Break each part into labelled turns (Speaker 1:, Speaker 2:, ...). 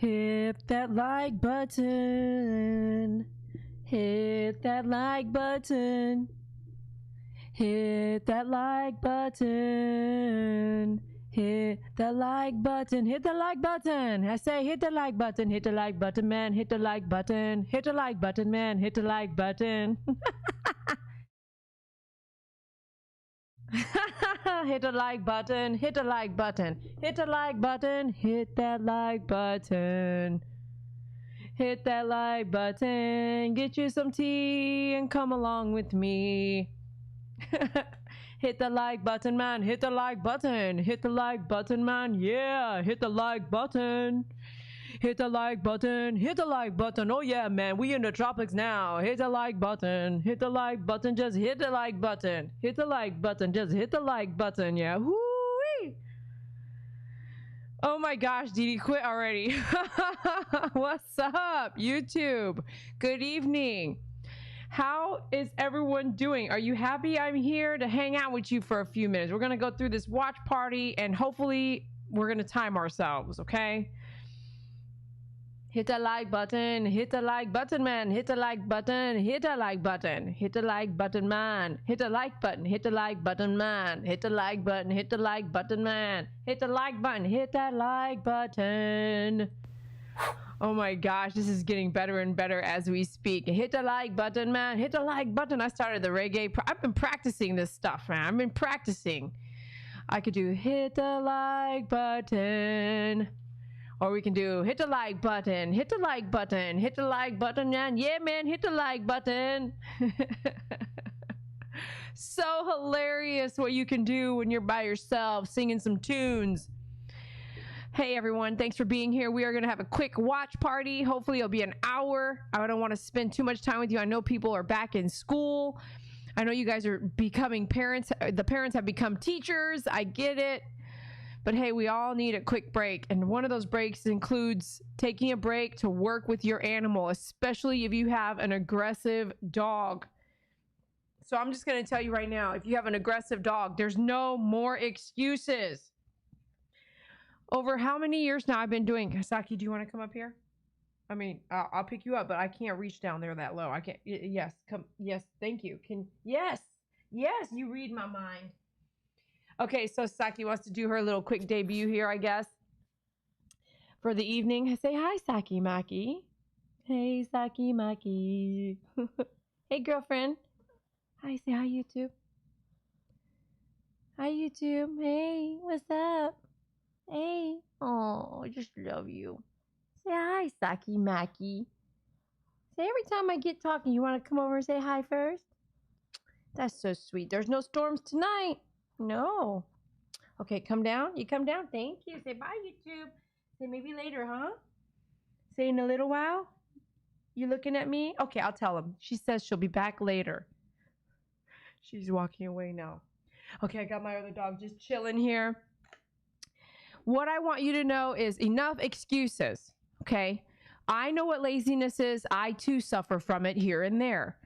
Speaker 1: Hit that like button. Hit that like button. Hit that like button. Hit the like button. Hit the like button. I say hit the like button. Hit the like button, man. Hit the like button. Hit the like button, man. Hit the like button. Hit the like button. Hit the like button. Hit the like button. Hit that like button. Hit that like button. Get you some tea and come along with me. Hit the like button, man. Hit the like button. Hit the like button, man. Yeah, hit the like button. Hit the like button. Hit the like button. Oh yeah, man, we in the tropics now. Hit the like button. Hit the like button. Just hit the like button. Hit the like button. Just hit the like button. Yeah. Whoo-wee. Oh my gosh, Dee Dee, quit already. What's up, YouTube? Good evening. How is everyone doing? Are you happy I'm here to hang out with you for a few minutes? We're going to go through this watch party and hopefully we're going to time ourselves, okay? Hit the like button. Hit the like button, man. Hit the like button. Hit the like button. Hit the like button, man. Hit the like button. Hit the like button, man. Hit the like button. Hit the like button, man. Hit the like button. Hit that like button. Oh my gosh, this is getting better and better as we speak. Hit the like button, man. Hit the like button. I started the reggae. I've been practicing this stuff, man. I've been practicing. I could do hit the like button. Or we can do hit the like button. Hit the like button. Hit the like button, man. Yeah, man. Hit the like button. So hilarious what you can do when you're by yourself singing some tunes. Hey everyone, thanks for being here. We are going to have a quick watch party. Hopefully it'll be an hour. I don't want to spend too much time with you. I know people are back in school. I know you guys are becoming parents. The parents have become teachers. I get it. But hey, we all need a quick break. And one of those breaks includes taking a break to work with your animal, especially if you have an aggressive dog. So I'm just going to tell you right now, if you have an aggressive dog, there's no more excuses. Over how many years now I've been doing, Saki, do you want to come up here? I mean, I'll pick you up, but I can't reach down there that low. I can't. Yes, come. Yes, thank you. Yes, you read my mind. Okay, so Saki wants to do her little quick debut here, I guess, for the evening. Say hi, Saki Maki. Hey, Saki Maki. Hey, girlfriend. Hi, say hi, YouTube. Hi, YouTube. Hey, what's up? Hey, oh, I just love you. Say hi, Saki Maki. Say every time I get talking, you want to come over and say hi first? That's so sweet. There's no storms tonight. No. Okay, come down. You come down. Thank you. Say bye, YouTube. Say maybe later, huh? Say in a little while. You looking at me? Okay, I'll tell him. She says she'll be back later. She's walking away now. Okay, I got my other dog just chilling here. What I want you to know is enough excuses, okay? I know what laziness is. I too suffer from it here and there.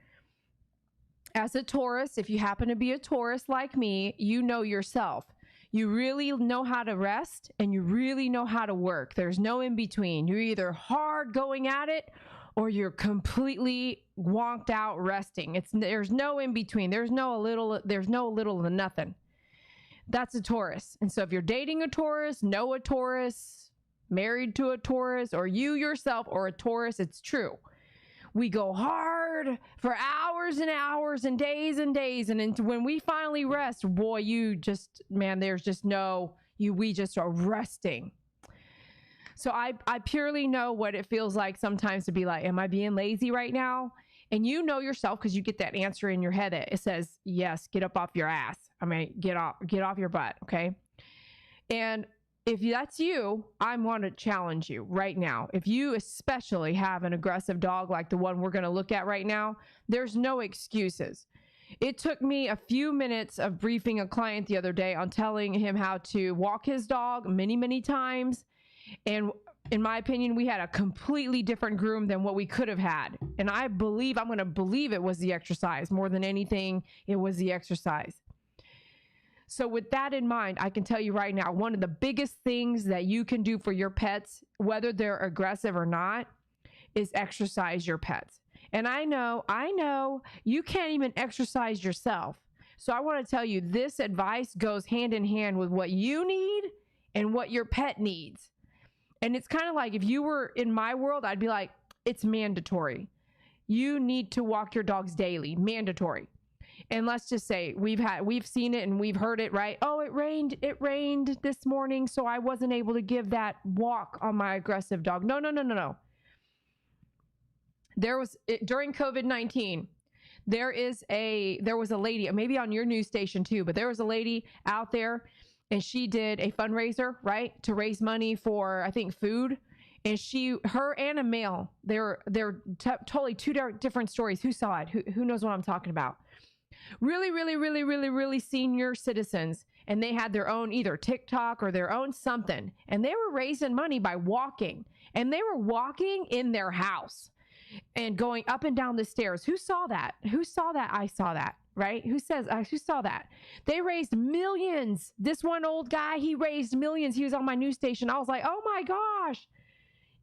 Speaker 1: As a Taurus, if you happen to be a Taurus like me, you know yourself. You really know how to rest and you really know how to work. There's no in between. You're either hard going at it or you're completely wonked out resting. There's no in between. There's no little to nothing. That's a Taurus. And so if you're dating a Taurus, know a Taurus, married to a Taurus, or you yourself or a Taurus, it's true. We go hard for hours and hours and days. And when we finally rest, boy, there's just we just are resting. So I purely know what it feels like sometimes to be like, am I being lazy right now? And you know yourself because you get that answer in your head. It says, yes, get up off your ass. I mean, get off your butt, okay? And if that's you, I want to challenge you right now. If you especially have an aggressive dog like the one we're going to look at right now, there's no excuses. It took me a few minutes of briefing a client the other day on telling him how to walk his dog many, many times. And in my opinion, we had a completely different groom than what we could have had. And I'm going to believe it was the exercise. More than anything, it was the exercise.
Speaker 2: So with that in mind, I can tell you right now, one of the biggest things that you can do for your pets, whether they're aggressive or not, is exercise your pets. And I know you can't even exercise yourself. So I want to tell you, this advice goes hand in hand with what you need and what your pet needs. And it's kind of like, if you were in my world, I'd be like, it's mandatory. You need to walk your dogs daily, mandatory. And let's just say we've seen it and we've heard it, right? Oh, it rained this morning, so I wasn't able to give that walk on my aggressive dog. No. During COVID-19, there was a lady, maybe on your news station too, but there was a lady out there, and she did a fundraiser, right, to raise money for, I think, food. And her and a male, they're totally two different stories. Who saw it? Who knows what I'm talking about? Really senior citizens, and they had their own either TikTok or their own something, and they were raising money by walking, and they were walking in their house and going up and down the stairs. Who saw that? I saw that, right? Who saw that? They raised millions. This one old guy, he raised millions. He was on my news station. I was like, oh my gosh.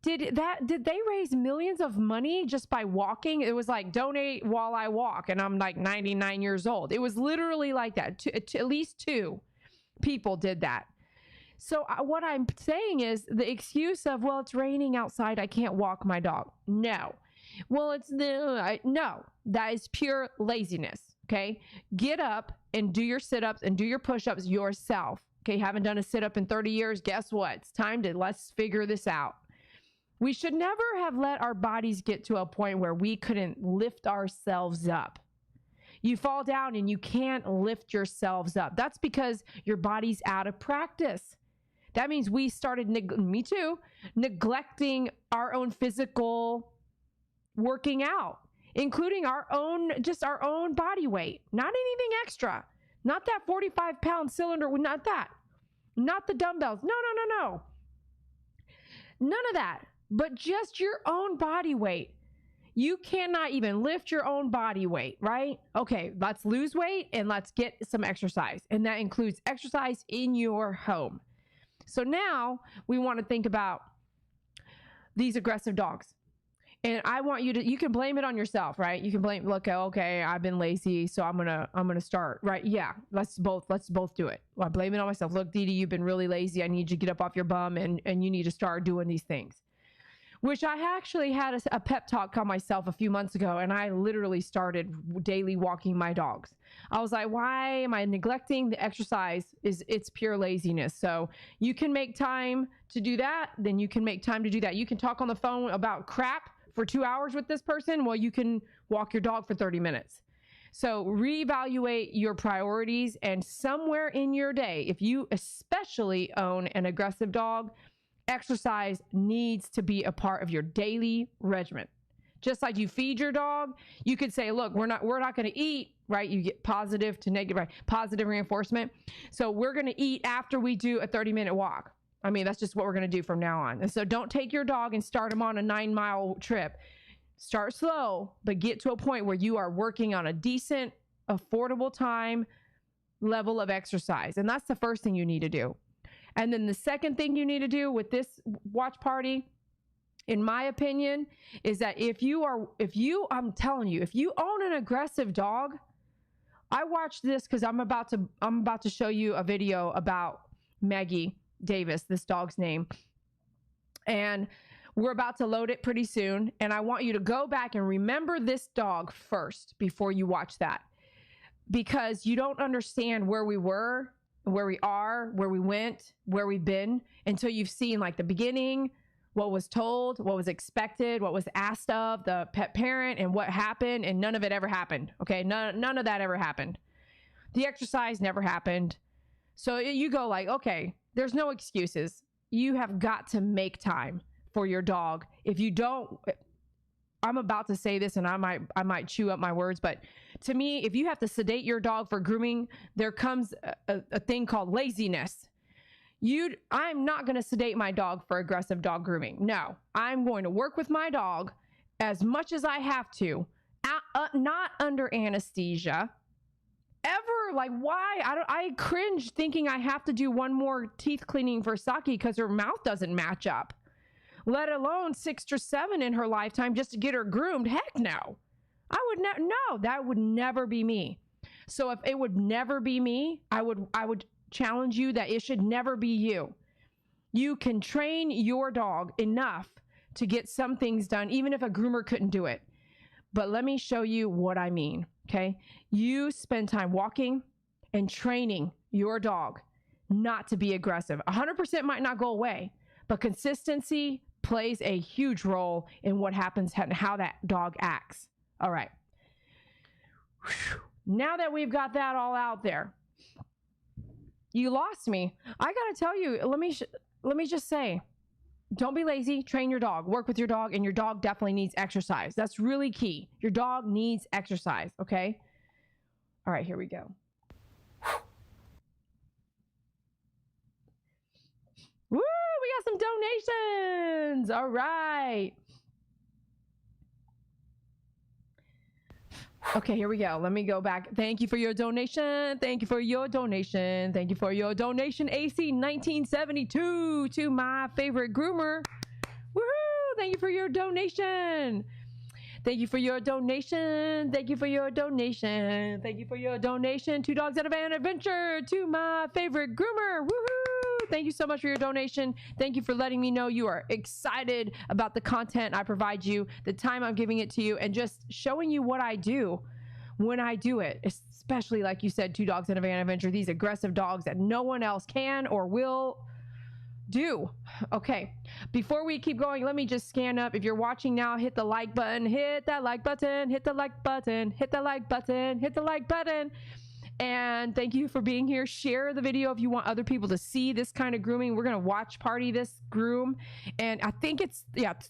Speaker 2: Did they raise millions of money just by walking? It was like, donate while I walk. And I'm like 99 years old. It was literally like that. At least 2 people did that. So what I'm saying is the excuse of, well, it's raining outside, I can't walk my dog. No. Well, no, that is pure laziness. Okay. Get up and do your sit-ups and do your push-ups yourself. Okay. Haven't done a sit-up in 30 years. Guess what? It's time to let's figure this out. We should never have let our bodies get to a point where we couldn't lift ourselves up. You fall down and you can't lift yourselves up. That's because your body's out of practice. That means we started, neglecting our own physical working out, including our own body weight, not anything extra, not that 45-pound cylinder, not that, not the dumbbells. No. None of that. But just your own body weight. You cannot even lift your own body weight, right? Okay, let's lose weight and let's get some exercise. And that includes exercise in your home. So now we want to think about these aggressive dogs. And I want you can blame it on yourself, right? You can blame, look, okay, I've been lazy, so I'm gonna start, right? Yeah, let's both do it. Well, I blame it on myself. Look, Dee Dee, you've been really lazy. I need you to get up off your bum and you need to start doing these things. Which I actually had a pep talk on myself a few months ago, and I literally started daily walking my dogs. I was like, why am I neglecting the exercise? It's pure laziness. So you can make time to do that, then you can make time to do that. You can talk on the phone about crap for 2 hours with this person. Well, you can walk your dog for 30 minutes. So reevaluate your priorities, and somewhere in your day, if you especially own an aggressive dog, exercise needs to be a part of your daily regimen. Just like you feed your dog, you could say, look, we're not going to eat, right? You get positive to negative, right? Positive reinforcement. So we're going to eat after we do a 30-minute walk. I mean, that's just what we're going to do from now on. And so don't take your dog and start him on a 9-mile trip. Start slow, but get to a point where you are working on a decent, affordable time level of exercise. And that's the first thing you need to do. And then the second thing you need to do with this watch party, in my opinion, is that if you own an aggressive dog, I watched this because I'm about to show you a video about Maggie Davis, this dog's name. And we're about to load it pretty soon. And I want you to go back and remember this dog first before you watch that, because you don't understand where we were, where we are, where we went, where we've been until you've seen like the beginning, what was told, what was expected, what was asked of the pet parent, and what happened, and none of it ever happened. Okay, none of that ever happened. The exercise never happened. So you go like, okay, there's no excuses. You have got to make time for your dog. If you don't, I'm about to say this and I might chew up my words, but to me, if you have to sedate your dog for grooming, there comes a thing called laziness. I'm not going to sedate my dog for aggressive dog grooming. No, I'm going to work with my dog as much as I have to, not under anesthesia, ever Like, why? I cringe thinking I have to do one more teeth cleaning for Saki because her mouth doesn't match up, let alone 6 or 7 in her lifetime just to get her groomed. Heck no. I would no, that would never be me. So if it would never be me, I would challenge you that it should never be you. You can train your dog enough to get some things done, even if a groomer couldn't do it. But let me show you what I mean, okay? You spend time walking and training your dog not to be aggressive. 100% might not go away, but consistency plays a huge role in what happens and how that dog acts. All right. Now that we've got that all out there, you lost me. I got to tell you, let me just say, don't be lazy. Train your dog. Work with your dog, and your dog definitely needs exercise. That's really key. Your dog needs exercise, okay? All right, here we go. Woo! We got some donations. All right. Okay, here we go. Let me go back. Thank you for your donation. Thank you for your donation. Thank you for your donation, AC 1972, to My Favorite Groomer. Woohoo! Thank you for your donation. Thank you for your donation. Thank you for your donation. Thank you for your donation. 2 Dogs Out of an Adventure to My Favorite Groomer. Woohoo! Thank you so much for your donation. Thank you for letting me know you are excited about the content I provide you, the time I'm giving it to you, and just showing you what I do when I do it. Especially, like you said, 2 Dogs Out of an Adventure, these aggressive dogs that no one else can or will do. Okay, before we keep going, let me just scan up. If you're watching now, hit the like button, hit that like button, hit the like button, hit the like button, hit the like button. And thank you for being here. Share the video if you want other people to see this kind of grooming. We're going to watch party this groom, and I think it's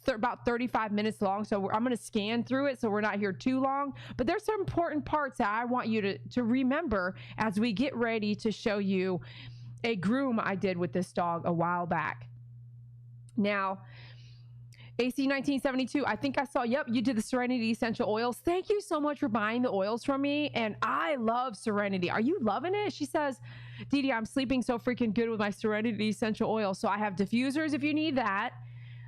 Speaker 2: about 35 minutes long, so I'm going to scan through it so we're not here too long. But there's some important parts that I want you to remember as we get ready to show you a groom I did with this dog a while back. Now, AC 1972, I think I saw, yep, you did the Serenity essential oils. Thank you so much for buying the oils from me. And I love Serenity. Are you loving it? She says, Dee Dee, I'm sleeping so freaking good with my Serenity essential oil. So I have diffusers if you need that.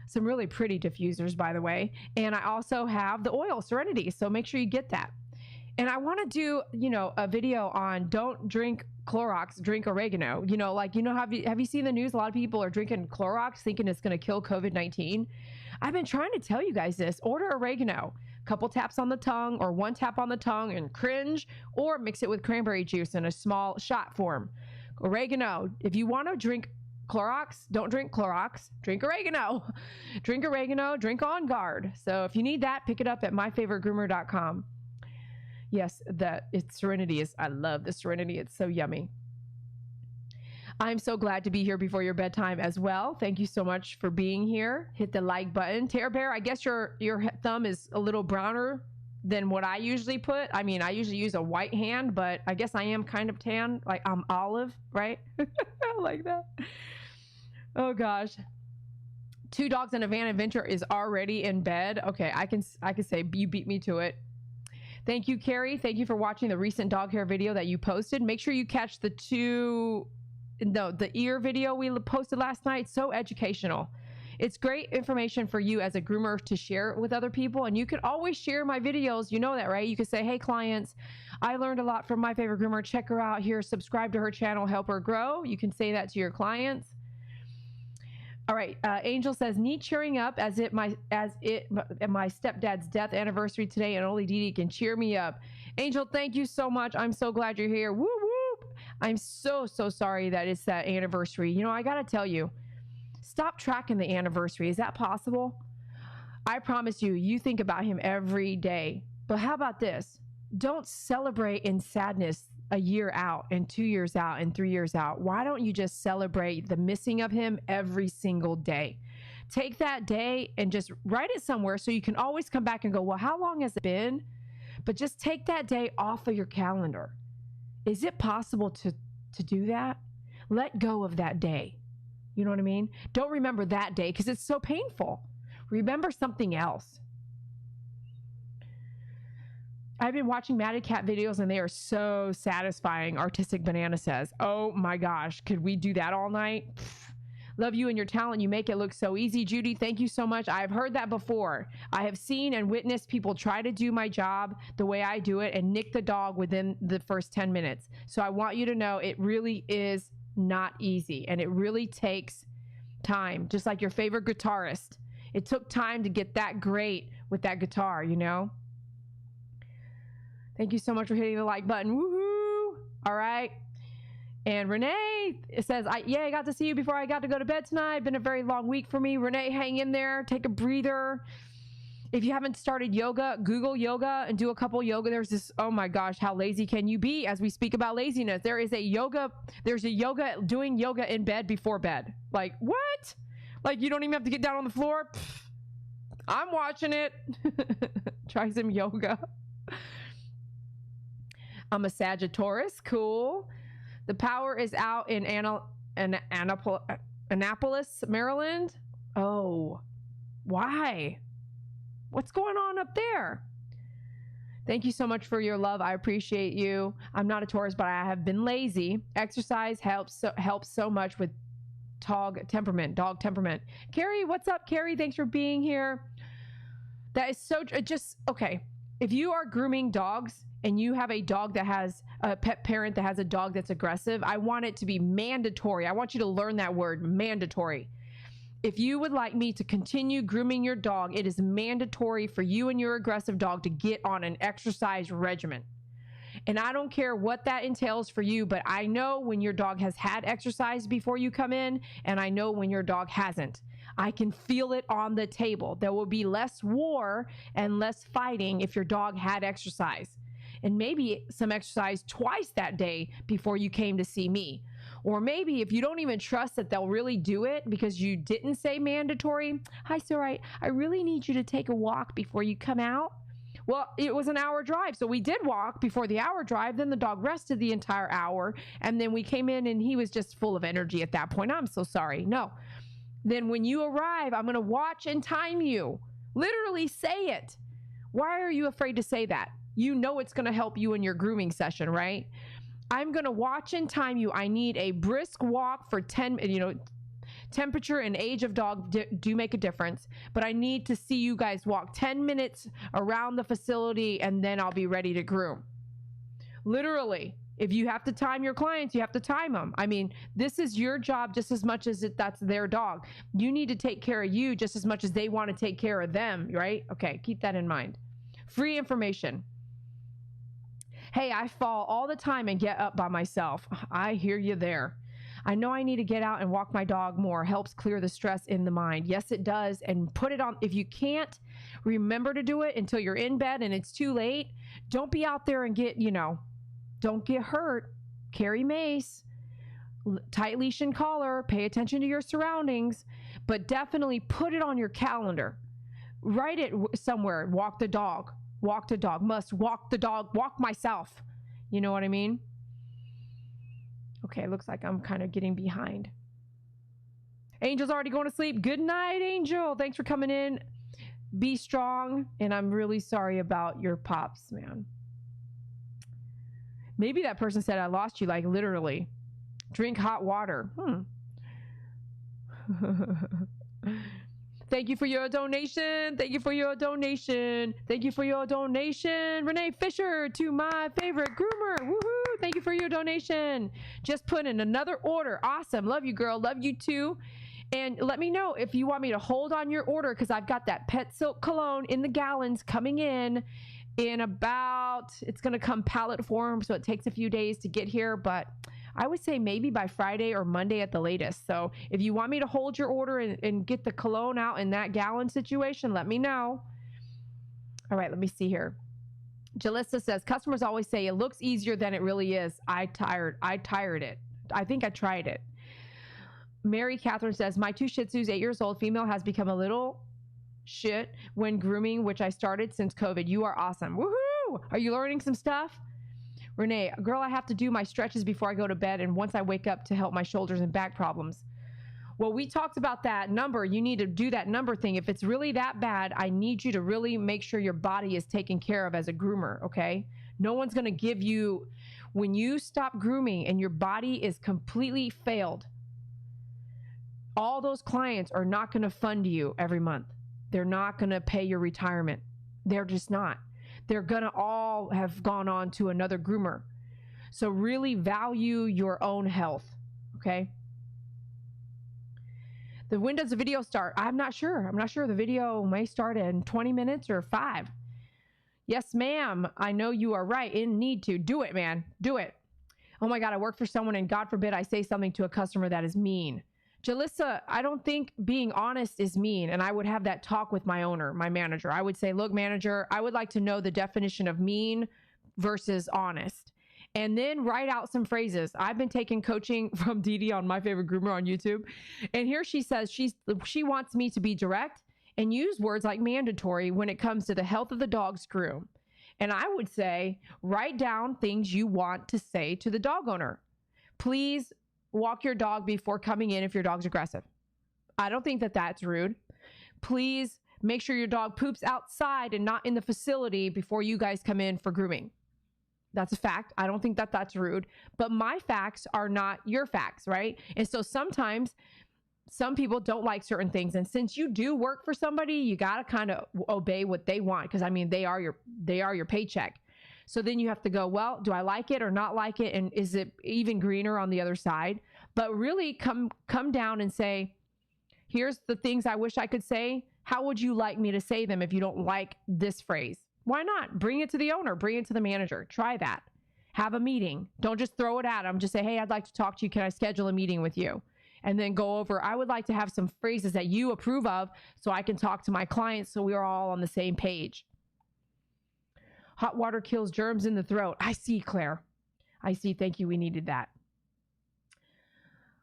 Speaker 2: Some really pretty diffusers, by the way. And I also have the oil, Serenity. So make sure you get that. And I want to do, a video on don't drink Clorox, drink oregano. Have you seen the news? A lot of people are drinking Clorox thinking it's going to kill COVID-19. I've been trying to tell you guys this. Order oregano, couple taps on the tongue or 1 tap on the tongue and cringe, or mix it with cranberry juice in a small shot form. Oregano. If you want to drink Clorox, don't drink Clorox, drink oregano. Drink oregano, drink On Guard. So if you need that, pick it up at myfavoritegroomer.com. Yes, Serenity is, I love the Serenity. It's so yummy. I'm so glad to be here before your bedtime as well. Thank you so much for being here. Hit the like button. Terror Bear, I guess your thumb is a little browner than what I usually put. I mean, I usually use a white hand, but I guess I am kind of tan. Like I'm olive, right? I like that. Oh gosh. 2 Dogs and a Van Adventure is already in bed. Okay, I can say you beat me to it. Thank you, Carrie. Thank you for watching the recent dog hair video that you posted. Make sure you catch the ear video we posted last night. So educational. It's great information for you as a groomer to share with other people. And you can always share my videos. You know that, right? You can say, hey, clients, I learned a lot from My Favorite Groomer. Check her out here. Subscribe to her channel. Help her grow. You can say that to your clients. All right. Angel says, need cheering up as my stepdad's death anniversary today, and only Dee Dee can cheer me up. Angel, thank you so much. I'm so glad you're here. Woo whoop. I'm so sorry that it's that anniversary. I got to tell you, stop tracking the anniversary. Is that possible? I promise you think about him every day. But how about this? Don't celebrate in sadness a year out and 2 years out and 3 years out. Why don't you just celebrate the missing of him every single day? Take that day and just write it somewhere so you can always come back and go, well, how long has it been? But just take that day off of your calendar. Is it possible to do that? Let go of that day. You know what I mean? Don't remember that day because it's so painful. Remember something else. I've been watching Matted Cat videos and they are so satisfying. Artistic Banana says, oh my gosh, could we do that all night? Pfft. Love you and your talent. You make it look so easy. Judy, thank you so much. I've heard that before. I have seen and witnessed people try to do my job the way I do it and nick the dog within the first 10 minutes. So I want you to know it really is not easy and it really takes time, just like your favorite guitarist. It took time to get that great with that guitar, you know? Thank you so much for hitting the like button. Woohoo! All right. And Renee says, I got to see you before I got to go to bed tonight. Been a very long week for me. Renee, hang in there. Take a breather. If you haven't started yoga, Google yoga and do a couple yoga. There's this, oh my gosh, how lazy can you be as we speak about laziness? There's a yoga doing yoga in bed before bed. Like, what? Like, you don't even have to get down on the floor? Pfft, I'm watching it. Try some yoga. I'm a Sagittarius. Cool. The power is out in Annapolis, Maryland. Oh, why? What's going on up there? Thank you so much for your love. I appreciate you. I'm not a Taurus, but I have been lazy. Exercise helps so much with dog temperament. Carrie, what's up, Carrie? Thanks for being here. That is so just okay. If you are grooming dogs and you have a dog that has a pet parent that has a dog that's aggressive, I want it to be mandatory. I want you to learn that word, mandatory. If you would like me to continue grooming your dog, it is mandatory for you and your aggressive dog to get on an exercise regimen. And I don't care what that entails for you, but I know when your dog has had exercise before you come in, and I know when your dog hasn't. I can feel it on the table. There will be less war and less fighting if your dog had exercise. And maybe some exercise twice that day before you came to see me. Or maybe if you don't even trust that they'll really do it because you didn't say mandatory, hi, sir, I really need you to take a walk before you come out. Well, it was an hour drive. So we did walk before the hour drive. Then the dog rested the entire hour. And then we came in and he was just full of energy at that point. I'm so sorry. No. Then when you arrive, I'm going to watch and time you. Literally say it. Why are you afraid to say that? You know it's going to help you in your grooming session, right? I'm going to watch and time you. I need a brisk walk for 10, temperature and age of dog do make a difference, but I need to see you guys walk 10 minutes around the facility and then I'll be ready to groom. Literally, if you have to time your clients, you have to time them. I mean, this is your job just as much as that's their dog. You need to take care of you just as much as they want to take care of them, right? Okay, keep that in mind. Free information. Hey, I fall all the time and get up by myself. I hear you there. I know I need to get out and walk my dog more. Helps clear the stress in the mind. Yes, it does. And put it on. If you can't remember to do it until you're in bed and it's too late, don't be out there and get, don't get hurt. Carry mace, tight leash and collar, pay attention to your surroundings, but definitely put it on your calendar. Write it somewhere. Walk the dog. Walk the dog. Must walk the dog. Walk myself. You know what I mean? Okay, looks like I'm kind of getting behind. Angel's already going to sleep. Good night, Angel. Thanks for coming in. Be strong. And I'm really sorry about your pops, man. Maybe that person said I lost you, like literally. Drink hot water. Thank you for your donation. Thank you for your donation. Thank you for your donation. Renee Fisher to My Favorite Groomer. Woohoo. Thank you for your donation. Just put in another order. Awesome. Love you, girl. Love you too. And let me know if you want me to hold on your order because I've got that pet silk cologne in the gallons coming in about, it's going to come pallet form. So it takes a few days to get here, but I would say maybe by Friday or Monday at the latest. So if you want me to hold your order and get the cologne out in that gallon situation, let me know. All right, let me see here. Jalissa says, customers always say it looks easier than it really is. I tired it. I think I tried it. Mary Catherine says, my two Shih Tzus, 8 years old, female has become a little shit when grooming, which I started since COVID. You are awesome. Woohoo! Are you learning some stuff? Renee, girl, I have to do my stretches before I go to bed and once I wake up to help my shoulders and back problems. Well, we talked about that number. You need to do that number thing. If it's really that bad, I need you to really make sure your body is taken care of as a groomer, okay? No one's going to give you, when you stop grooming and your body is completely failed, all those clients are not going to fund you every month. They're not going to pay your retirement. They're just not. They're going to all have gone on to another groomer. So really value your own health, okay? When does the video start? I'm not sure. I'm not sure. The video may start in 20 minutes or 5. Yes, ma'am. I know you are right. In need to. Do it, man. Do it. Oh my God, I work for someone and God forbid I say something to a customer that is mean. Jalissa, I don't think being honest is mean. And I would have that talk with my owner, my manager. I would say, look, manager, I would like to know the definition of mean versus honest. And then write out some phrases. I've been taking coaching from Dee Dee on My Favorite Groomer on YouTube. And here she says she wants me to be direct and use words like mandatory when it comes to the health of the dog's groom. And I would say, write down things you want to say to the dog owner. Please walk your dog before coming in if your dog's aggressive. I don't think that that's rude. Please make sure your dog poops outside and not in the facility before you guys come in for grooming. That's a fact. I don't think that that's rude, but my facts are not your facts, right? And so sometimes some people don't like certain things. And since you do work for somebody, you got to kind of obey what they want. Cause I mean, they are your paycheck. So then you have to go, well, do I like it or not like it? And is it even greener on the other side? But really come down and say, here's the things I wish I could say. How would you like me to say them if you don't like this phrase? Why not? Bring it to the owner, bring it to the manager. Try that. Have a meeting. Don't just throw it at them. Just say, hey, I'd like to talk to you. Can I schedule a meeting with you? And then go over, I would like to have some phrases that you approve of so I can talk to my clients so we are all on the same page. Hot water kills germs in the throat. I see, Claire. I see. Thank you. We needed that.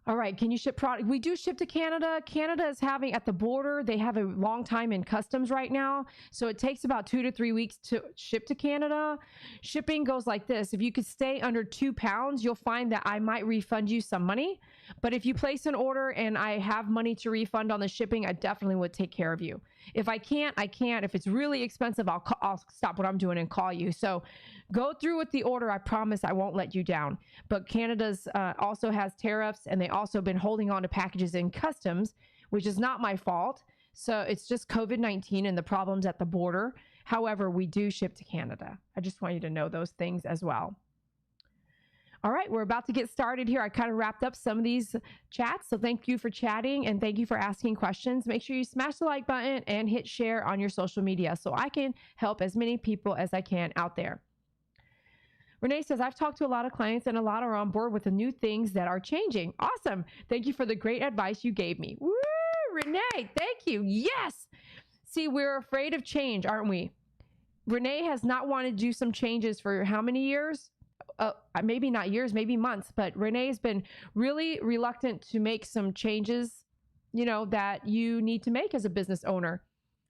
Speaker 2: All right. Can you ship product? We do ship to Canada. Canada is having at the border. They have a long time in customs right now. So it takes about 2 to 3 weeks to ship to Canada. Shipping goes like this. If you could stay under 2 pounds, you'll find that I might refund you some money. But if you place an order and I have money to refund on the shipping, I definitely would take care of you. If I can't, I can't. If it's really expensive, I'll stop what I'm doing and call you. So go through with the order. I promise I won't let you down. But Canada's also has tariffs, and they also been holding on to packages in customs, which is not my fault. So it's just COVID-19 and the problems at the border. However, we do ship to Canada. I just want you to know those things as well. All right, we're about to get started here. I kind of wrapped up some of these chats. So thank you for chatting and thank you for asking questions. Make sure you smash the like button and hit share on your social media so I can help as many people as I can out there. Renee says, I've talked to a lot of clients and a lot are on board with the new things that are changing. Awesome. Thank you for the great advice you gave me. Woo, Renee, thank you. Yes. See, we're afraid of change, aren't we? Renee has not wanted to do some changes for how many years? Maybe not years, maybe months, but Renee's been really reluctant to make some changes, you know, that you need to make as a business owner.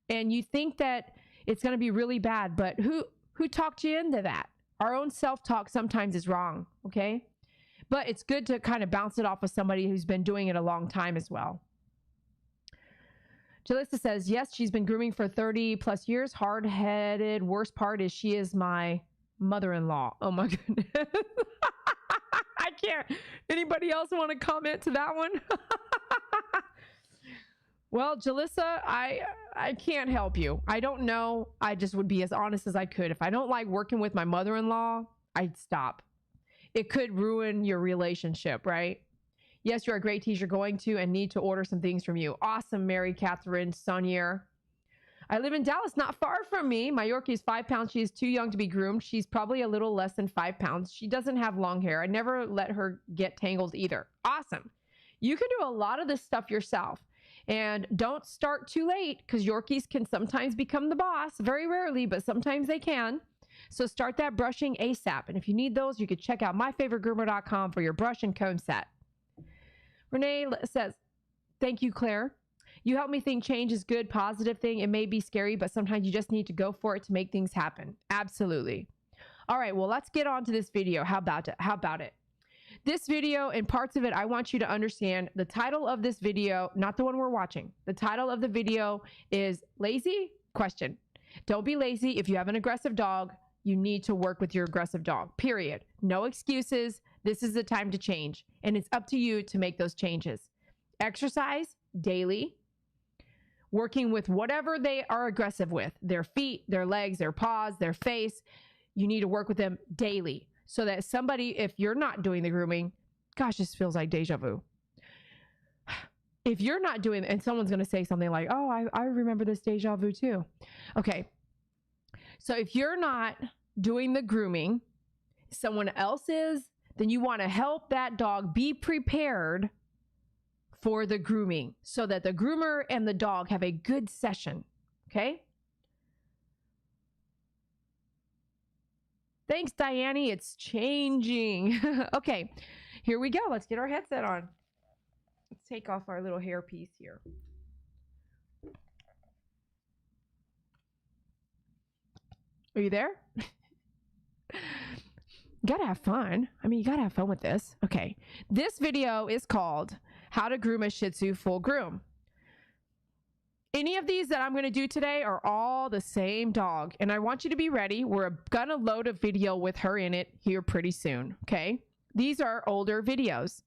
Speaker 2: And you think that it's going to be really bad, but who talked you into that? Our own self-talk sometimes is wrong, okay? But it's good to kind of bounce it off of somebody who's been doing it a long time as well. Jalissa says, yes, she's been grooming for 30 plus years, hard-headed. Worst part is she is my mother-in-law. Oh my goodness. I can't. Anybody else want to comment to that one? Well, Jalissa, I can't help you. I don't know. I just would be as honest as I could. If I don't like working with my mother-in-law, I'd stop. It could ruin your relationship, right? Yes, you're a great teacher, going to and need to order some things from you. Awesome, Mary Catherine Sonier. I live in Dallas, not far from me. My Yorkie is 5 pounds. She is too young to be groomed. She's probably a little less than 5 pounds. She doesn't have long hair. I never let her get tangled either. Awesome. You can do a lot of this stuff yourself. And don't start too late because Yorkies can sometimes become the boss. Very rarely, but sometimes they can. So start that brushing ASAP. And if you need those, you could check out myfavoritegroomer.com for your brush and comb set. Renee says, thank you, Claire. You help me think change is good, positive thing. It may be scary, but sometimes you just need to go for it to make things happen. Absolutely. All right, well, let's get on to this video. How about it? This video and parts of it, I want you to understand the title of this video, not the one we're watching. The title of the video is Lazy? Question. Don't be lazy. If you have an aggressive dog, you need to work with your aggressive dog, period. No excuses. This is the time to change. And it's up to you to make those changes. Exercise daily, working with whatever they are aggressive with, their feet, their legs, their paws, their face. You need to work with them daily so that somebody, if you're not doing the grooming, gosh, this feels like deja vu. If you're not doing, and someone's going to say something like, oh, I remember this deja vu too. Okay. So if you're not doing the grooming, someone else is, then you want to help that dog be prepared for the grooming so that the groomer and the dog have a good session. Okay. Thanks, Diane. It's changing. Okay, here we go. Let's get our headset on. Let's take off our little hair piece here. Are you there? Gotta have fun. I mean, you gotta have fun with this. Okay, this video is called How to Groom a Shih Tzu Full Groom. Any of these that I'm going to do today are all the same dog, and I want you to be ready. We're going to load a video with her in it here pretty soon, okay? These are older videos.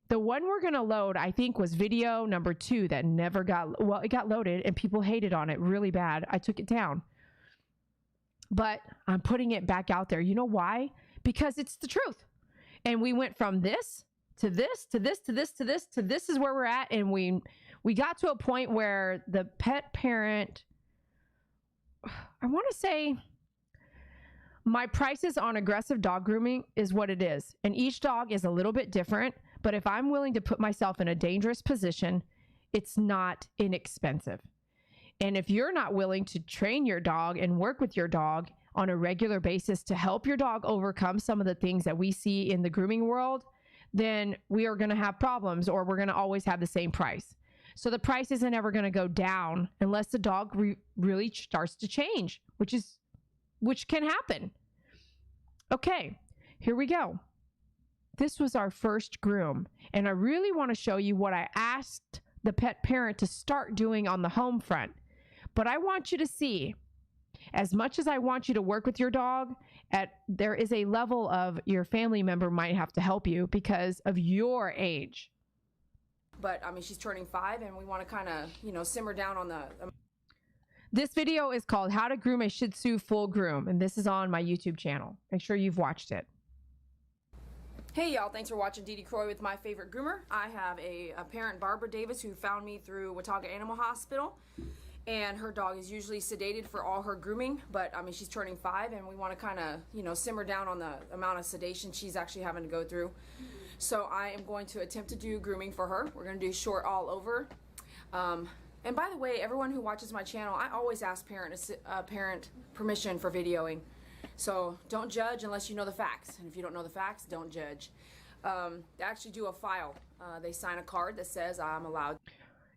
Speaker 2: The one we're going to load, I think, was video number 2 that never got, well, it got loaded, and people hated on it really bad. I took it down. But I'm putting it back out there. You know why? Because it's the truth. And we went from this to this, to this, to this, to this, to this is where we're at, and we got to a point where the pet parent, I want to say my prices on aggressive dog grooming is what it is. And each dog is a little bit different. But if I'm willing to put myself in a dangerous position, it's not inexpensive. And if you're not willing to train your dog and work with your dog on a regular basis to help your dog overcome some of the things that we see in the grooming world, then we are going to have problems, or we're going to always have the same price. So the price isn't ever going to go down unless the dog really starts to change, which can happen. Okay, here we go. This was our first groom, and I really want to show you what I asked the pet parent to start doing on the home front. But I want you to see, as much as I want you to work with your dog, there is a level of your family member might have to help you because of your age. But I mean, she's turning 5, and we want to kind of, you know, simmer down on the. This video is called How to Groom a Shih Tzu Full Groom, and this is on my YouTube channel. Make sure you've watched it. Hey y'all, thanks for watching Dee Dee Croy with My Favorite Groomer. I have a parent, Barbara Davis, who found me through Watauga Animal Hospital, and her dog is usually sedated for all her grooming, but I mean, she's turning 5, and we want to kind of, you know, simmer down on the amount of sedation she's actually having to go through. So I am going to attempt to do grooming for her. We're going to do short all over. And by the way, everyone who watches my channel, I always ask parent permission for videoing. So don't judge unless you know the facts. And if you don't know the facts, don't judge. They actually do a file. They sign a card that says I'm allowed.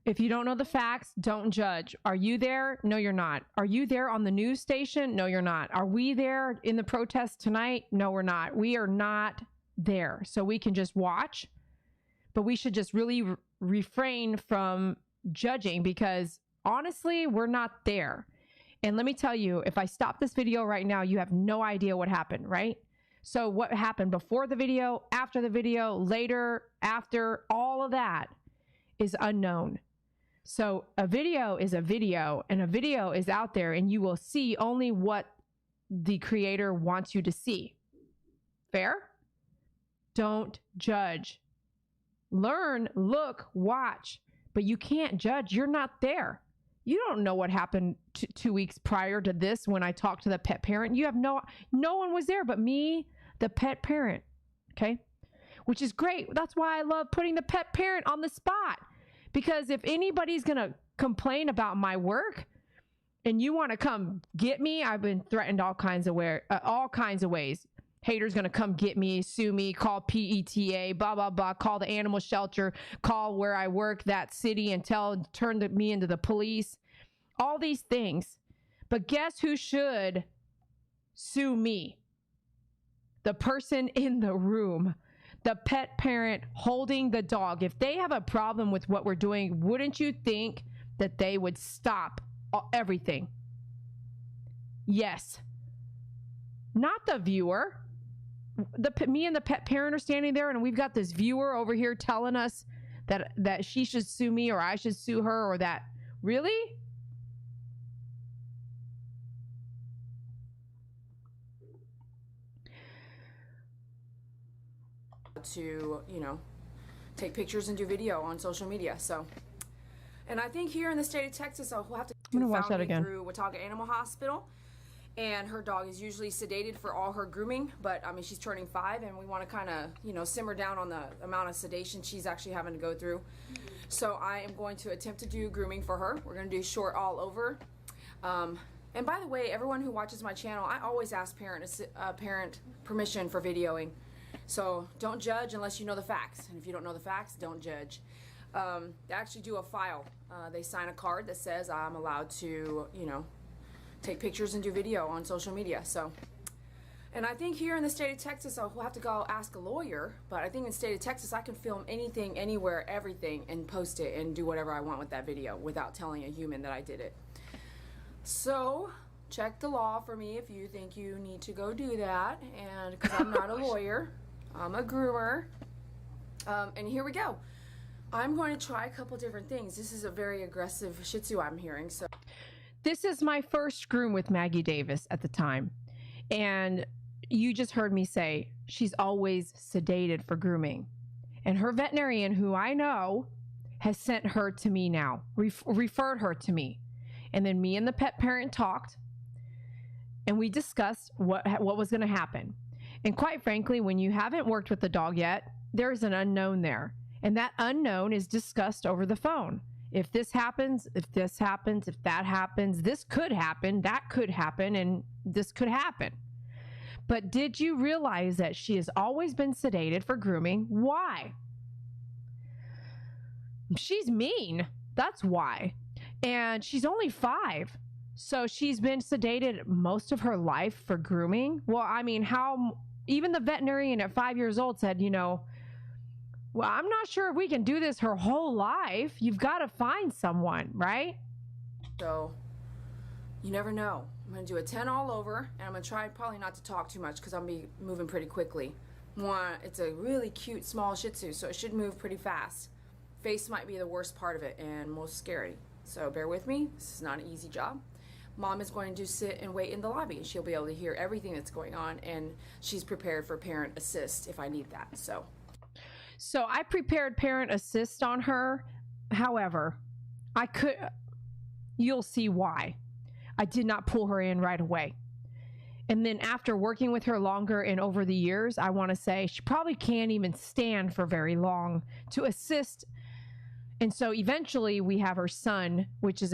Speaker 2: If you don't know the facts, don't judge. Are you there? No, you're not. Are you there on the news station? No, you're not. Are we there in the protest tonight? No, we're not. We are not there. So we can just watch, but we should just really refrain from judging, because honestly, we're not there. And let me tell you, if I stop this video right now, you have no idea what happened, right? So what happened before the video, after the video, later, after, all of that is unknown. So a video is a video, and a video is out there, and you will see only what the creator wants you to see. Fair? Don't judge. Learn, look, watch, but you can't judge. You're not there. You don't know what happened 2 weeks prior to this when I talked to the pet parent. You have no one was there but me, the pet parent. Okay? Which is great. That's why I love putting the pet parent on the spot. Because if anybody's going to complain about my work and you want to come get me, I've been threatened all kinds of ways. Haters going to come get me, sue me, call PETA, blah, blah, blah, call the animal shelter, call where I work, that city, and turn me into the police. All these things. But guess who should sue me? The person in the room. the pet parent holding the dog. If they have a problem with what we're doing, wouldn't you think that they would stop everything? Yes. Not the viewer. Me and the pet parent are standing there, and we've got this viewer over here telling us that she should sue me, or I should sue her, or that. Really?
Speaker 3: To, you know, take pictures and do video on social media. So, and I think here in the state of Texas, we'll have to
Speaker 2: watch that again.
Speaker 3: through Watauga Animal Hospital. And her dog is usually sedated for all her grooming, but I mean, she's turning 5, and we want to kind of, you know, simmer down on the amount of sedation she's actually having to go through. So I am going to attempt to do grooming for her. We're going to do short all over. And by the way, everyone who watches my channel, I always ask parent permission for videoing. So don't judge unless you know the facts. And if you don't know the facts, don't judge. They actually do a file. They sign a card that says I'm allowed to, you know, take pictures and do video on social media. So, and I think here in the state of Texas, I'll have to go ask a lawyer, but I think in the state of Texas, I can film anything, anywhere, everything, and post it and do whatever I want with that video without telling a human that I did it. So, check the law for me if you think you need to go do that, and because I'm not a lawyer, I'm a groomer. And here we go. I'm going to try a couple different things. This is a very aggressive Shih Tzu I'm hearing, so.
Speaker 2: This is my first groom with Maggie Davis at the time. And you just heard me say she's always sedated for grooming. And her veterinarian, who I know, has sent her to me now, referred her to me. And then me and the pet parent talked, and we discussed what was going to happen. And quite frankly, when you haven't worked with the dog yet, there's an unknown there. And that unknown is discussed over the phone. If this happens, if this happens, if that happens, this could happen, that could happen, and this could happen. But did you realize that she has always been sedated for grooming? Why? She's mean. That's why. And she's only 5. So she's been sedated most of her life for grooming. Well, I mean, even the veterinarian at 5 years old said, you know, well, I'm not sure if we can do this her whole life. You've got to find someone, right?
Speaker 3: So, you never know. I'm going to do a 10 all over, and I'm going to try probably not to talk too much because I'll be moving pretty quickly. It's a really cute small Shih Tzu, so it should move pretty fast. Face might be the worst part of it and most scary. So bear with me. This is not an easy job. Mom is going to sit and wait in the lobby, and she'll be able to hear everything that's going on, and she's prepared for parent assist if I need that.
Speaker 2: So I prepared parent assist on her. However, you'll see why. I did not pull her in right away. And then after working with her longer and over the years, I want to say she probably can't even stand for very long to assist. And so eventually we have her son, which is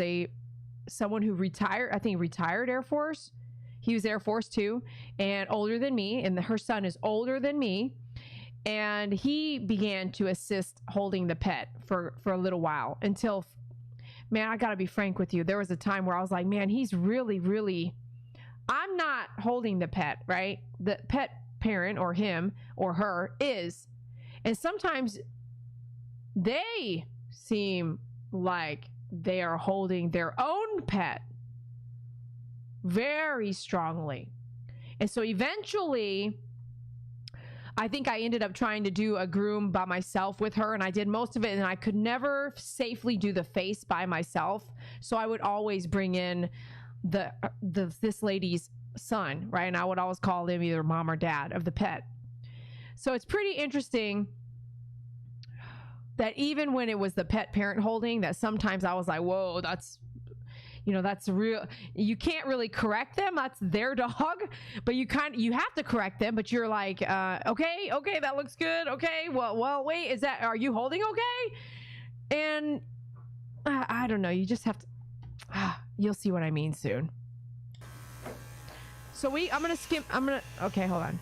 Speaker 2: someone who retired, I think retired Air Force. He was Air Force too, and older than me. And her son is older than me. And he began to assist holding the pet for a little while until, man, I got to be frank with you. There was a time where I was like, man, he's really, really, I'm not holding the pet, right? The pet parent or him or her is. And sometimes they seem like they are holding their own pet very strongly. And so eventually, I think I ended up trying to do a groom by myself with her, and I did most of it, and I could never safely do the face by myself. So I would always bring in this lady's son, right? And I would always call them either mom or dad of the pet. So it's pretty interesting that even when it was the pet parent holding, that sometimes I was like, whoa, that's real. You can't really correct them. That's their dog, but you have to correct them, but you're like, okay, that looks good. Okay. Well, wait, are you holding okay? And I don't know. You just have to, you'll see what I mean soon. So okay, hold on.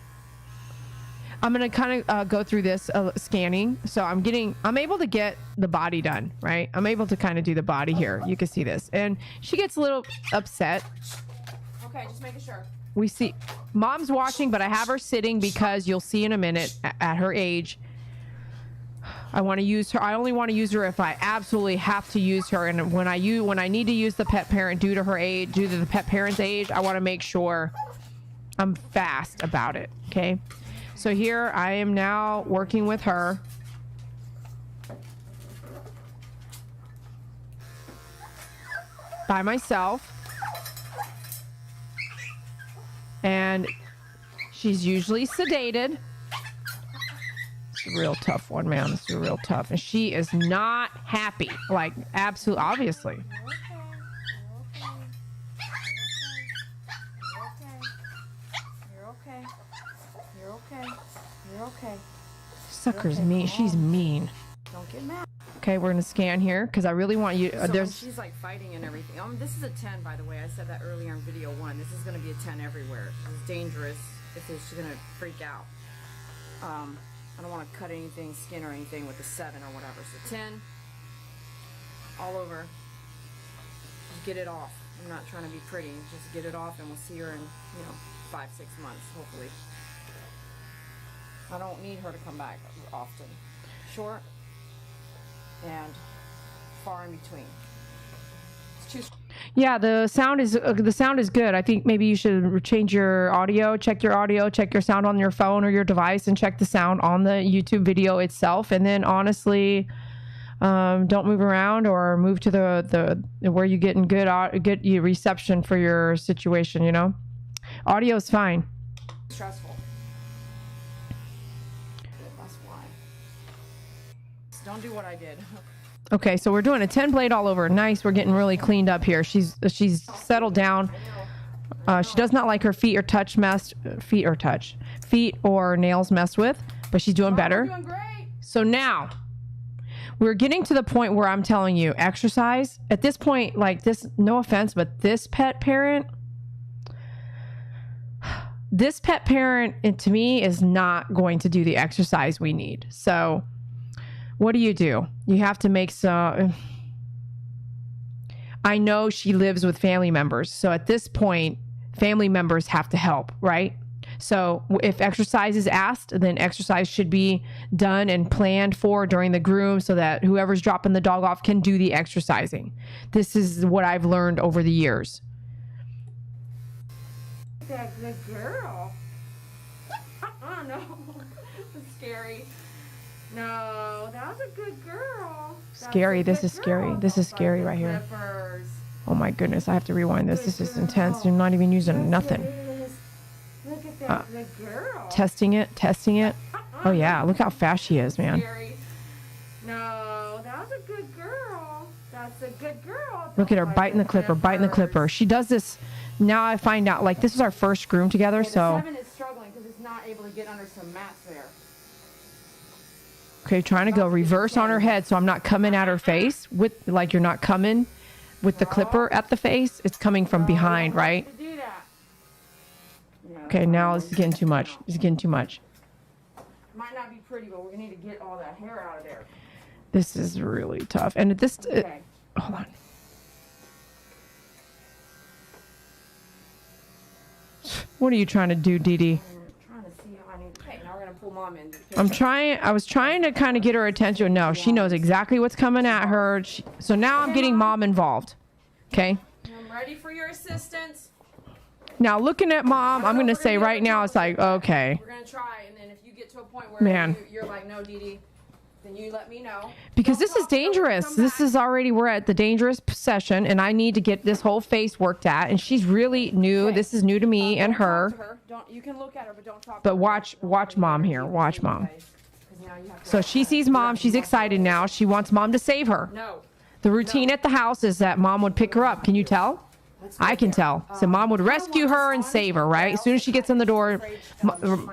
Speaker 2: I'm going to kind of go through this scanning. So I'm able to get the body done, right? I'm able to kind of do the body here. You can see this. And she gets a little upset.
Speaker 3: Okay, just making sure.
Speaker 2: We see mom's watching, but I have her sitting because you'll see in a minute at her age. I want to use her. I only want to use her if I absolutely have to use her. And when I need to use the pet parent due to her age, due to the pet parent's age, I want to make sure I'm fast about it. Okay. So here I am now working with her. By myself. And she's usually sedated. It's a real tough one, man. It's real tough. And she is not happy. Like, absolutely, obviously.
Speaker 3: You're okay.
Speaker 2: Sucker's mean. She's mean.
Speaker 3: Don't get mad.
Speaker 2: Okay, we're gonna scan here because I really want you.
Speaker 3: So
Speaker 2: There's.
Speaker 3: she's like fighting and everything. This is a 10, by the way. I said that earlier in video 1. This is gonna be a 10 everywhere. It's dangerous if she's gonna freak out. I don't want to cut anything, skin or anything with a 7 or whatever. So 10, all over. Just get it off. I'm not trying to be pretty. Just get it off, and we'll see her in 5-6 months, hopefully. I don't need her to come back often. Short and far in between. It's too.
Speaker 2: Yeah, the sound is good. I think maybe you should change your audio, check your sound on your phone or your device, and check the sound on the YouTube video itself. And then honestly, don't move around or move to the where you getting good reception for your situation. Audio is fine.
Speaker 3: Stressful. That's why. Don't do what I did.
Speaker 2: Okay, so we're doing a 10 blade all over. Nice. We're getting really cleaned up here. She's settled down. She does not like her feet or nails messed with, but she's doing better.
Speaker 3: Doing great.
Speaker 2: So now we're getting to the point where I'm telling you, exercise. At this point, like this, no offense, but this pet parent, and to me, is not going to do the exercise we need. So what do? You have to make some. I know she lives with family members. So at this point, family members have to help, right? So if exercise is asked, then exercise should be done and planned for during the groom so that whoever's dropping the dog off can do the exercising. This is what I've learned over the years.
Speaker 3: That good girl. No. It's scary. No, that was a good girl.
Speaker 2: Scary. This is scary. This is scary right here. Oh my goodness. I have to rewind this. This is intense. You're not even using nothing.
Speaker 3: Look at that good girl.
Speaker 2: Testing it. Oh yeah. Look how fast she is, man.
Speaker 3: No, that was a good girl. That's a good girl.
Speaker 2: Look at her biting the clipper. She does this. Now I find out, like, this is our first groom together, so.
Speaker 3: The 7 is struggling because it's not able to get under some mats there.
Speaker 2: Okay, trying to go reverse on her head so I'm not coming at her face with, like, you're not coming with the clipper at the face. It's coming from behind, right? Okay, now this is getting too much.
Speaker 3: Might not be pretty, but we need to get all that hair out of there.
Speaker 2: This is really tough. And at this,
Speaker 3: Okay.
Speaker 2: hold on. What are you trying to do, Dee Dee?
Speaker 3: I'm trying to see how I need. Okay, now we're gonna pull mom in.
Speaker 2: I was trying to kind of get her attention. No, she knows exactly what's coming at her. So now I'm getting mom involved. Okay.
Speaker 3: I'm ready for your assistance.
Speaker 2: Now looking at mom, I'm going to say right now, it's like, okay.
Speaker 3: We're going to try, and then if you get to a point where you're like, no, Dee Dee, then you let me know.
Speaker 2: Because this is dangerous. This is already, we're at the dangerous session, and I need to get this whole face worked at. And she's really new. Okay. This is new to me and her.
Speaker 3: You can look at her, but don't talk
Speaker 2: to her. But watch mom here. Watch mom. So she sees mom. She's excited now. She wants mom to save her.
Speaker 3: No.
Speaker 2: The routine at the house is that mom would pick her up. Can you tell? I can tell. So mom would rescue her and save her, right? As soon as she gets in the door,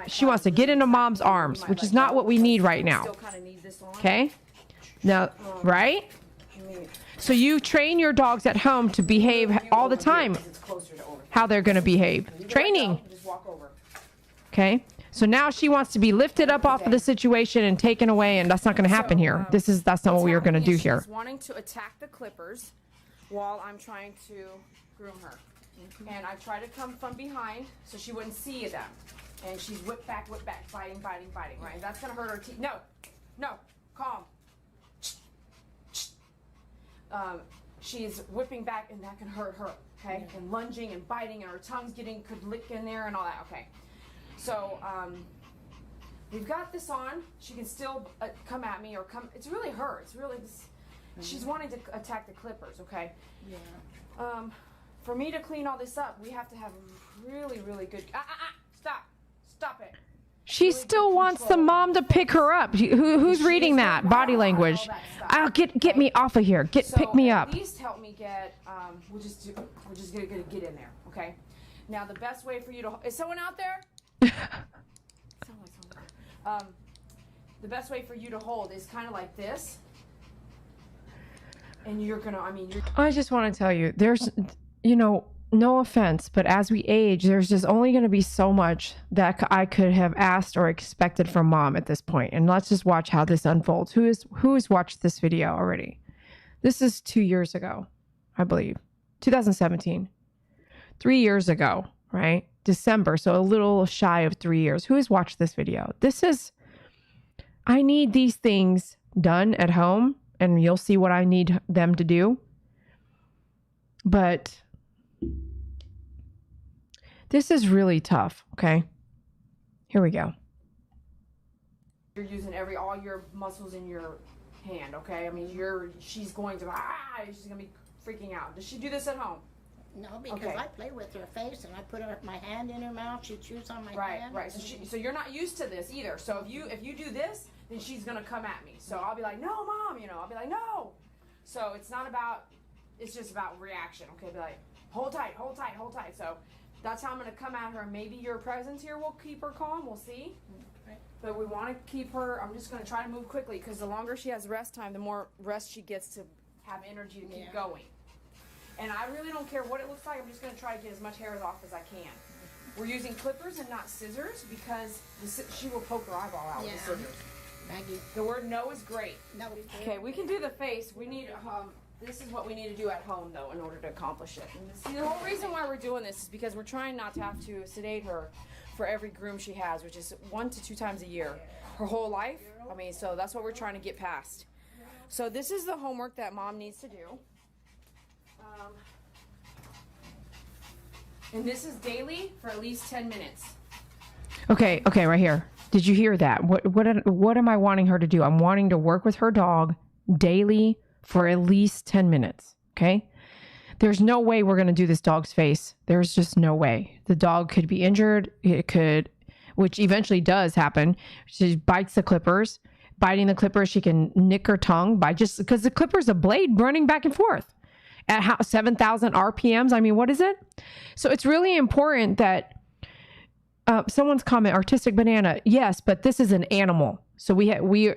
Speaker 2: she wants to get into mom's arms, which is not what we need right now. Okay? Now, right? So you train your dogs at home to behave all the time, how they're going to behave. Training. Okay? So now she wants to be lifted up off of the situation and taken away, and that's not going to happen here. That's not what we are going to do here.
Speaker 3: She's wanting to attack the clippers while I'm trying to groom her. And I try to come from behind so she wouldn't see them. And she's whip back, biting, right? That's gonna hurt her teeth. No, calm. She's whipping back and that can hurt her, okay? And lunging and biting and her tongue's could lick in there and all that, okay? So, we've got this on. She can still come at me or it's really her. It's really, she's wanting to attack the clippers, okay?
Speaker 4: Yeah.
Speaker 3: For me to clean all this up, we have to have really, really good, stop it.
Speaker 2: She
Speaker 3: Really
Speaker 2: still
Speaker 3: good
Speaker 2: wants the
Speaker 3: control.
Speaker 2: mom to pick her up. Who's
Speaker 3: She
Speaker 2: reading
Speaker 3: is
Speaker 2: that?
Speaker 3: good.
Speaker 2: Body
Speaker 3: All
Speaker 2: language.
Speaker 3: that stuff.
Speaker 2: I'll get me off of here. Pick me up.
Speaker 3: At least help me get. We're just gonna get in there, okay? Now the best way for you to is someone out there? Someone. The best way for you to hold is kind of like this, and you're gonna.
Speaker 2: I just want to tell you, there's, no offense, but as we age, there's just only going to be so much that I could have asked or expected from mom at this point. And let's just watch how this unfolds. Who has watched this video already? This is 2 years ago, I believe, 2017, 3 years ago, right? December. So a little shy of 3 years. Who has watched this video? I need these things done at home, and you'll see what I need them to do. But this is really tough, okay? Here we go.
Speaker 3: You're using all your muscles in your hand, okay? She's going to she's gonna be freaking out. Does she do this at home?
Speaker 4: No, because
Speaker 3: Okay.
Speaker 4: I play with her face and I put my hand in her mouth. She chews on my hand.
Speaker 3: Right. So you're not used to this either. So if you do this, then she's gonna come at me. So I'll be like, no, mom. I'll be like, no. So it's not about. It's just about reaction. Okay. Be like, hold tight. So that's how I'm gonna come at her. Maybe your presence here will keep her calm. We'll see.
Speaker 4: Right.
Speaker 3: But we want to keep her. I'm just gonna try to move quickly because the longer she has rest time, the more rest she gets to have energy to keep going. And I really don't care what it looks like. I'm just going to try to get as much hair off as I can. We're using clippers and not scissors because she will poke her eyeball out with the scissors.
Speaker 4: Maggie.
Speaker 3: The word no is great.
Speaker 4: No.
Speaker 3: Okay, we can do the face. We need, this is what we need to do at home, though, in order to accomplish it. And see, the whole reason why we're doing this is because we're trying not to have to sedate her for every groom she has, which is 1 to 2 times a year. Her whole life. So that's what we're trying to get past. So this is the homework that mom needs to do. And this is daily for at least 10 minutes.
Speaker 2: Okay, right here. Did you hear that? What am I wanting her to do? I'm wanting to work with her dog daily for at least 10 minutes, okay? There's no way we're going to do this dog's face. There's just no way. The dog could be injured. It could, which eventually does happen. She bites the clippers. Biting the clippers, she can nick her tongue by just because the clipper's a blade running back and forth at 7,000 RPMs. What is it? So it's really important that someone's comment, artistic banana. Yes, but this is an animal. So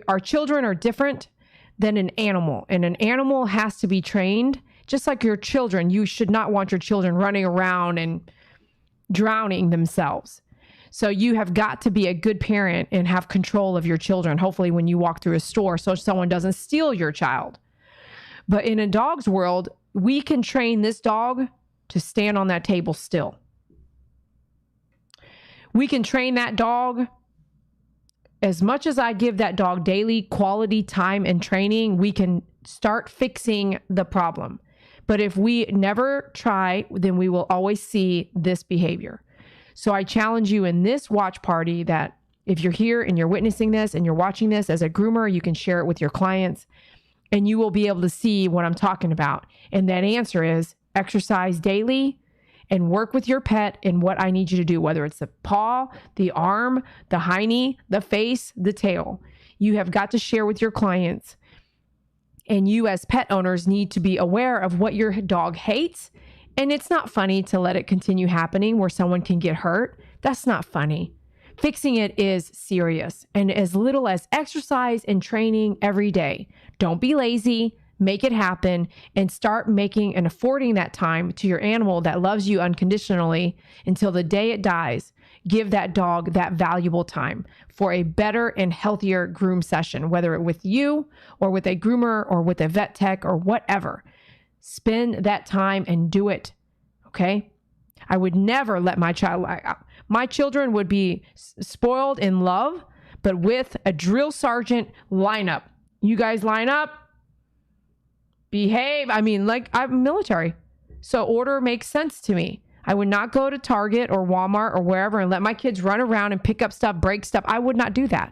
Speaker 2: our children are different than an animal, and an animal has to be trained just like your children. You should not want your children running around and drowning themselves. So you have got to be a good parent and have control of your children, hopefully when you walk through a store, so someone doesn't steal your child. But in a dog's world, we can train this dog to stand on that table still. We can train that dog as much as I give that dog daily quality time and training. We can start fixing the problem. But if we never try, then we will always see this behavior. So I challenge you in this watch party that if you're here and you're witnessing this and you're watching this as a groomer, you can share it with your clients and you will be able to see what I'm talking about. And that answer is exercise daily and work with your pet in what I need you to do, whether it's the paw, the arm, the hiney, the face, the tail. You have got to share with your clients. And you as pet owners need to be aware of what your dog hates. And it's not funny to let it continue happening where someone can get hurt. That's not funny. Fixing it is serious, and as little as exercise and training every day. Don't be lazy, make it happen, and start making and affording that time to your animal that loves you unconditionally until the day it dies. Give that dog that valuable time for a better and healthier groom session, whether it with you or with a groomer or with a vet tech or whatever. Spend that time and do it, okay? I would never let my children would be spoiled in love, but with a drill sergeant lineup. You guys line up, behave. I mean, like, I'm military, so order makes sense to me. I would not go to Target or Walmart or wherever and let my kids run around and pick up stuff, break stuff. I would not do that.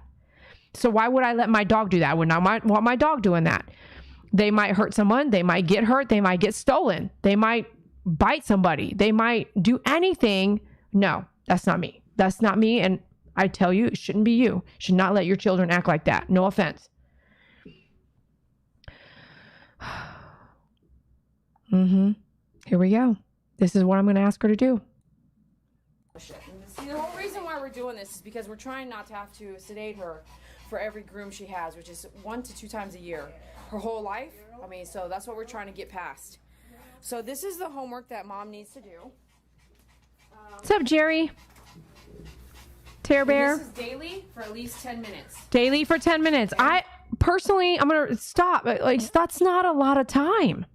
Speaker 2: So why would I let my dog do that? I would not want my dog doing that. They might hurt someone. They might get hurt. They might get stolen. They might bite somebody. They might do anything. No, that's not me. That's not me. And I tell you, it shouldn't be you. You should not let your children act like that. No offense. Here we go. This is what I'm going to ask her to do.
Speaker 3: See, the whole reason why we're doing this is because we're trying not to have to sedate her for every groom she has, which is 1 to 2 times a year, her whole life. I mean, so that's what we're trying to get past. So this is the homework that mom needs to do.
Speaker 2: What's up, Jerry? Tear Bear?
Speaker 3: This is daily for at least 10 minutes.
Speaker 2: Daily for 10 minutes. I personally, I'm going to stop. Like, that's not a lot of time.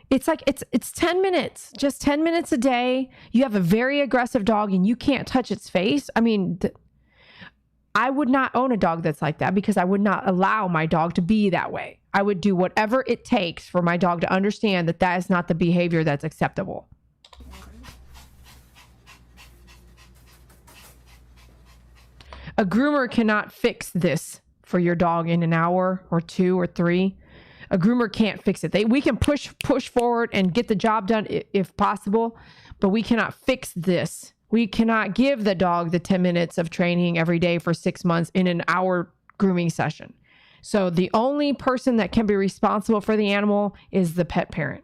Speaker 2: It's like, it's 10 minutes, just 10 minutes a day. You have a very aggressive dog and you can't touch its face. I mean, I would not own a dog that's like that because I would not allow my dog to be that way. I would do whatever it takes for my dog to understand that that is not the behavior that's acceptable. A groomer cannot fix this for your dog in an hour or 2 or 3. A groomer can't fix it. We can push forward and get the job done if possible, but we cannot fix this. We cannot give the dog the 10 minutes of training every day for 6 months in an hour grooming session. So the only person that can be responsible for the animal is the pet parent.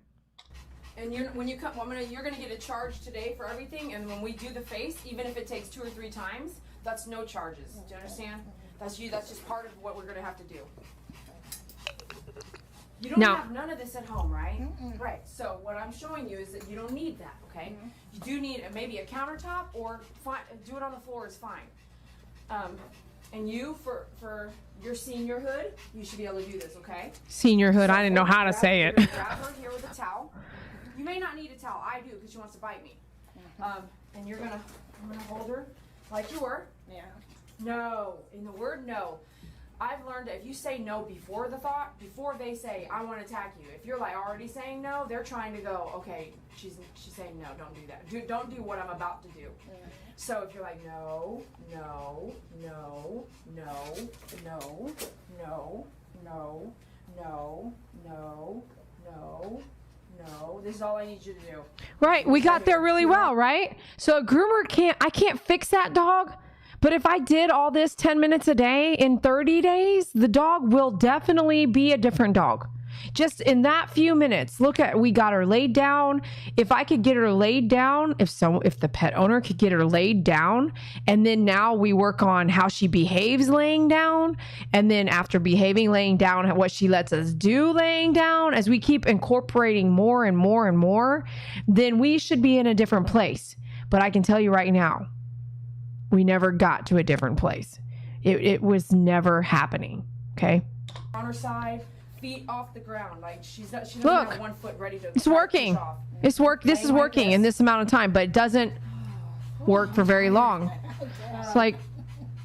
Speaker 3: And when you come, you're gonna get a charge today for everything. And when we do the face, even if it takes 2 or 3 times, that's no charges. Do you understand? That's just part of what we're gonna have to do. You don't have none of this at home, right? Right. So what I'm showing you is that you don't need that, okay? You do need maybe a countertop, or do it on the floor is fine. And you, for your seniorhood, you should be able to do this, okay?
Speaker 2: Seniorhood,
Speaker 3: So
Speaker 2: I didn't know how to say it.
Speaker 3: Grab her here with a towel. You may not need a towel. I do, because she wants to bite me. And I'm gonna hold her like you were.
Speaker 4: Yeah.
Speaker 3: No. In the word no. I've learned that if you say no before before they say, I want to attack you, if you're like already saying no, they're trying to go, okay, she's saying no, don't do that. Don't do what I'm about to do. So if you're like, no, no, no, no, no, no, no, no, no, no, no, this is all I need you to do.
Speaker 2: Right. We got there really well, right? So a groomer I can't fix that dog. But if I did all this 10 minutes a day in 30 days, the dog will definitely be a different dog. Just in that few minutes, we got her laid down. If I could get her laid down, if the pet owner could get her laid down, and then now we work on how she behaves laying down, and then after behaving laying down, what she lets us do laying down, as we keep incorporating more and more and more, then we should be in a different place. But I can tell you right now, we never got to a different place. It was never happening. Okay.
Speaker 3: On her side, feet off the ground, like she doesn't
Speaker 2: Look,
Speaker 3: have 1 foot ready to.
Speaker 2: It's working. This is working in this amount of time, but it doesn't work for very long. It's like,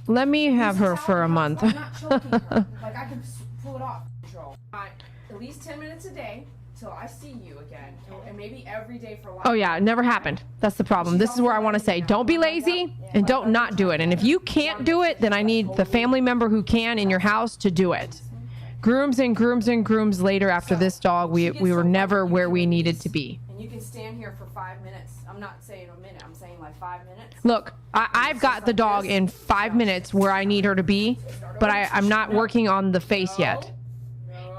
Speaker 2: let me have her for a month.
Speaker 3: I'm not choking her. Like, I can pull it off. Control. At least 10 minutes a day till I see you again, and maybe every day for a while.
Speaker 2: Oh yeah, it never happened. That's the problem. This is where I want to say, don't be lazy and don't not do it. And if you can't do it, then I need the family member who can in your house to do it. Grooms and grooms and grooms later after this dog, we were never where we needed to be.
Speaker 3: And you can stand here for 5 minutes. I'm not saying a minute. I'm saying like 5 minutes.
Speaker 2: Look, I've got the dog in 5 minutes where I need her to be, but I'm not working on the face yet.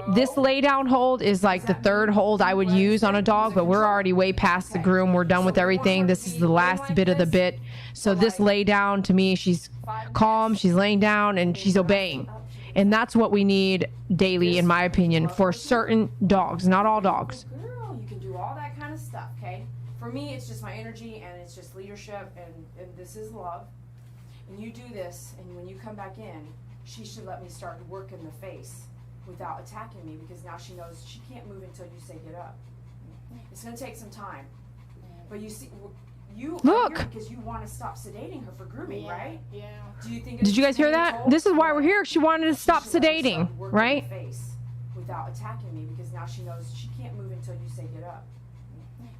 Speaker 2: This lay down hold is like the 3rd hold I would use on a dog, but we're already way past the groom. We're done with everything. This is the last bit of the bit. So this lay down, to me, she's calm, she's laying down, and she's obeying. And that's what we need daily, in my opinion, for certain dogs, not all dogs.
Speaker 3: Girl, you can do all that kind of stuff, okay? For me, it's just my energy, and it's just leadership, and this is love. And you do this, and when you come back in, she should let me start to work in the face without attacking me, because now she knows she can't move until you say get up. It's going to take some time. But you see, you
Speaker 2: Look.
Speaker 3: are here because you want to stop sedating her for grooming, right?
Speaker 4: Yeah.
Speaker 3: Do you think?
Speaker 2: Did you guys hear that? This is why we're here. She wanted to stop
Speaker 3: She should let me
Speaker 2: sedating,
Speaker 3: start working
Speaker 2: right?
Speaker 3: the face without attacking me, because now she knows she can't move until you say get up.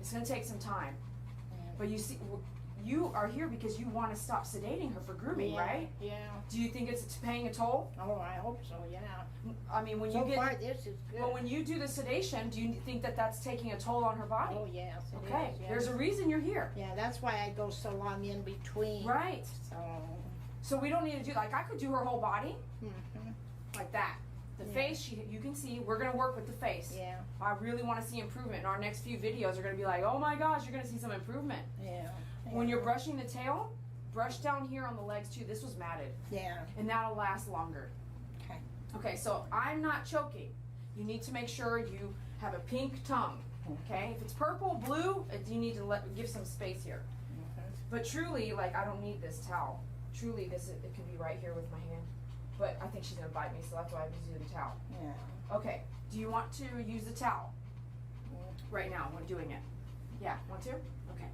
Speaker 3: It's gonna take some time. But you see, you are here because you want to stop sedating her for grooming, right?
Speaker 4: Yeah.
Speaker 3: Do you think it's paying a toll?
Speaker 4: Oh, I hope so. Yeah.
Speaker 3: I mean, when
Speaker 4: So
Speaker 3: you get,
Speaker 4: far, this is good.
Speaker 3: well, when you do the sedation, do you think that that's taking a toll on her body?
Speaker 4: Oh, yes. It
Speaker 3: Okay,
Speaker 4: is, yeah.
Speaker 3: there's a reason you're here.
Speaker 4: Yeah, that's why I go so long in between.
Speaker 3: Right. So we don't need to do, like, I could do her whole body like that. The face, you can see, we're going to work with the face.
Speaker 4: Yeah.
Speaker 3: I really want to see improvement. And our next few videos are going to be like, oh my gosh, you're going to see some improvement.
Speaker 4: Yeah.
Speaker 3: When you're brushing the tail, brush down here on the legs too. This was matted.
Speaker 4: Yeah.
Speaker 3: And that'll last longer.
Speaker 4: Okay.
Speaker 3: Okay, so I'm not choking. You need to make sure you have a pink tongue. Okay? If it's purple, blue, you need to give some space here. But truly, like, I don't need this towel. Truly, it can be right here with my hand. But I think she's going to bite me, so that's why I'm using the towel.
Speaker 4: Yeah.
Speaker 3: Okay, do you want to use the towel right now when doing it? Yeah, want to? Okay.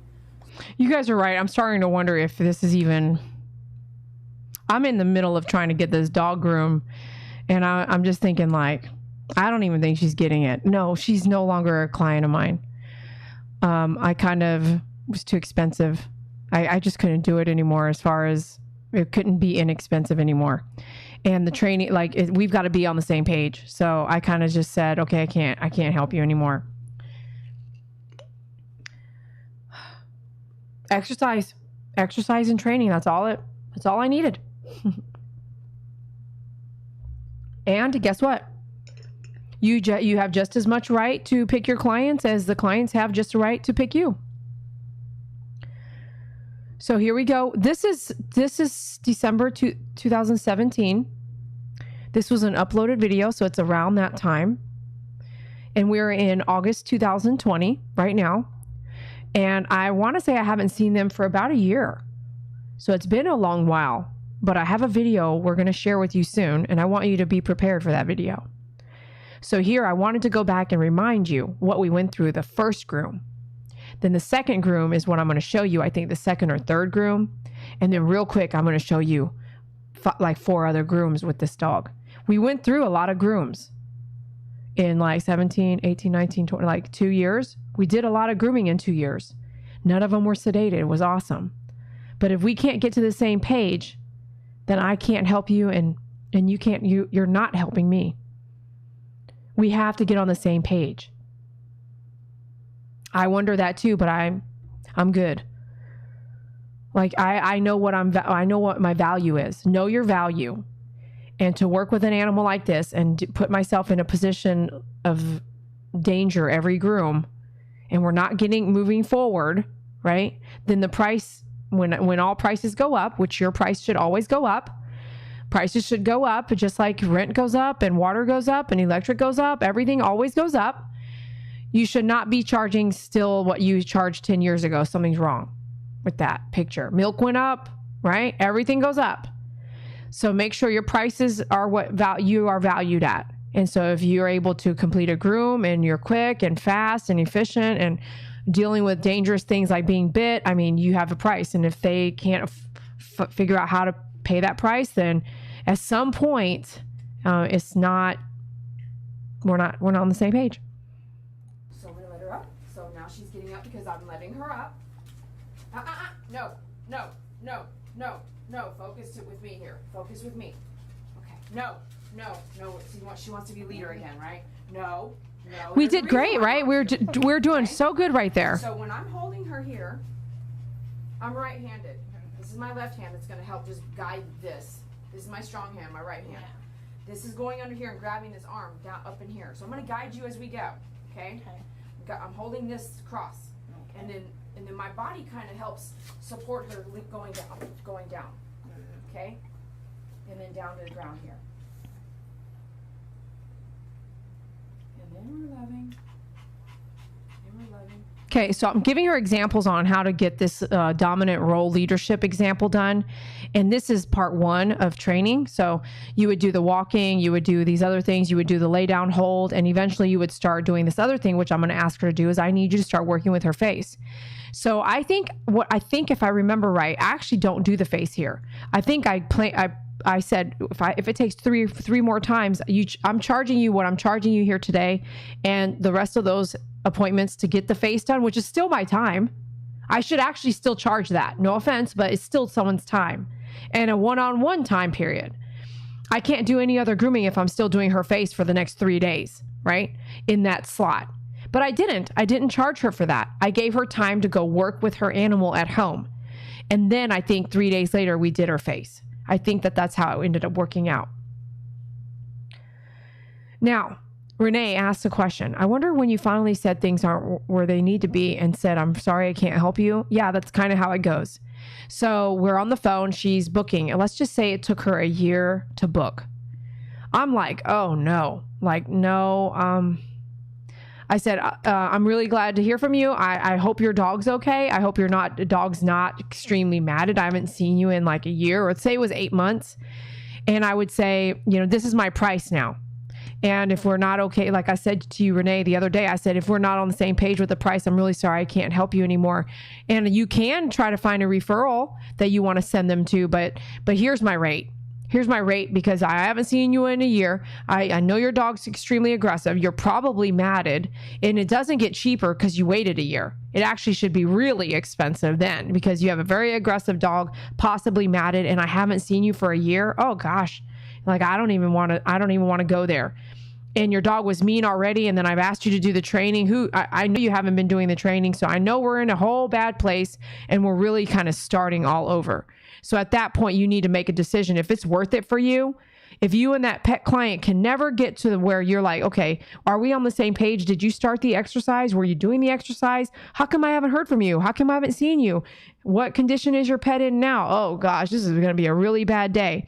Speaker 2: You guys are right. I'm starting to wonder if this is even... I'm in the middle of trying to get this dog groom, and I'm just thinking, like, I don't even think she's getting it. No, she's no longer a client of mine. I kind of was too expensive. I just couldn't do it anymore, as far as it couldn't be inexpensive anymore. And the training, like, we've got to be on the same page. So I kind of just said, okay, I can't help you anymore. Exercise and training. That's all I needed. And guess what? You have just as much right to pick your clients as the clients have just a right to pick you. So here we go. This is December 2017. This was an uploaded video, so it's around that time. And we're in August 2020 right now. And I want to say I haven't seen them for about a year. So it's been a long while. But I have a video we're going to share with you soon, and I want you to be prepared for that video. So here, I wanted to go back and remind you what we went through the first groom. Then the second groom is what I'm going to show you, I think the second or third groom. And then real quick, I'm going to show you like 4 other grooms with this dog. We went through a lot of grooms in like 17, 18, 19, 20, like 2 years. We did a lot of grooming in 2 years. None of them were sedated. It was awesome. But if we can't get to the same page, then I can't help you, and you're not helping me. We have to get on the same page. I wonder that too, but I'm good. Like I know what my value is. Know your value. And to work with an animal like this and put myself in a position of danger every groom, and we're not moving forward, right? Then the price, when all prices go up, which your price should always go up, prices should go up, just like rent goes up and water goes up and electric goes up, everything always goes up. You should not be charging still what you charged 10 years ago. Something's wrong with that picture. Milk went up, right? Everything goes up. So make sure your prices are what you are valued at. And so if you're able to complete a groom and you're quick and fast and efficient and dealing with dangerous things like being bit, I mean, you have a price. And if they can't figure out how to pay that price, then at some point, we're not on the same page.
Speaker 3: So I'm gonna let her up. So now she's getting up because I'm letting her up. No. Focus with me here. Focus with me. Okay. No. She wants to be leader again, right? No.
Speaker 2: We did great, right? We're doing so good right there.
Speaker 3: So when I'm holding her here, I'm right-handed. This is my left hand that's going to help just guide this. This is my strong hand, my right hand. This is going under here and grabbing this arm down up in here. So I'm going to guide you as we go. Okay? I'm holding this cross, and then my body kind of helps support her going down. Okay? And then down to the ground here. And then we're loving.
Speaker 2: Okay, so I'm giving her examples on how to get this dominant role leadership example done. And this is part 1 of training. So you would do the walking, you would do these other things, you would do the lay down hold, and eventually you would start doing this other thing, which I'm going to ask her to do is I need you to start working with her face. So I think if I remember right, I actually don't do the face here. I think I said if it takes three more times, I'm charging you what I'm charging you here today, and the rest of those appointments to get the face done, which is still my time. I should actually still charge that. No offense, but it's still someone's time and a one-on-one time period. I can't do any other grooming if I'm still doing her face for the next 3 days, right? In that slot. But I didn't charge her for that. I gave her time to go work with her animal at home. And then I think 3 days later, we did her face. I think that's how it ended up working out. Now, Renee asked a question. I wonder when you finally said things aren't where they need to be and said, I'm sorry, I can't help you. Yeah, that's kind of how it goes. So we're on the phone. She's booking. And let's just say it took her a year to book. I'm like, oh no. Like, no. I said, I'm really glad to hear from you. I hope your dog's okay. I hope dog's not extremely matted. I haven't seen you in like a year, or let's say it was 8 months. And I would say, this is my price now. And if we're not okay, like I said to you, Renee, the other day, I said, if we're not on the same page with the price, I'm really sorry. I can't help you anymore. And you can try to find a referral that you want to send them to, but here's my rate. Here's my rate because I haven't seen you in a year. I know your dog's extremely aggressive. You're probably matted, and it doesn't get cheaper because you waited a year. It actually should be really expensive then because you have a very aggressive dog, possibly matted, and I haven't seen you for a year. Oh gosh. Like, I don't even want to go there. And your dog was mean already. And then I've asked you to do the training. I know you haven't been doing the training. So I know we're in a whole bad place and we're really kind of starting all over. So at that point, you need to make a decision if it's worth it for you. If you and that pet client can never get to where you're like, okay, are we on the same page? Did you start the exercise? Were you doing the exercise? How come I haven't heard from you? How come I haven't seen you? What condition is your pet in now? Oh gosh, this is going to be a really bad day.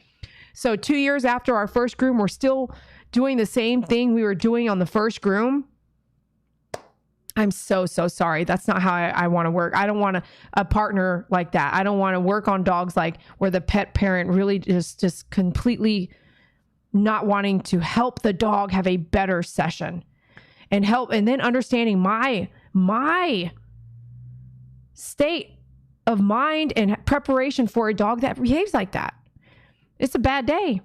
Speaker 2: So 2 years after our first groom, we're still doing the same thing we were doing on the first groom. I'm so sorry. That's not how I want to work. I don't want a partner like that. I don't want to work on dogs like where the pet parent really just completely not wanting to help the dog have a better session and then understanding my state of mind and preparation for a dog that behaves like that. It's a bad day.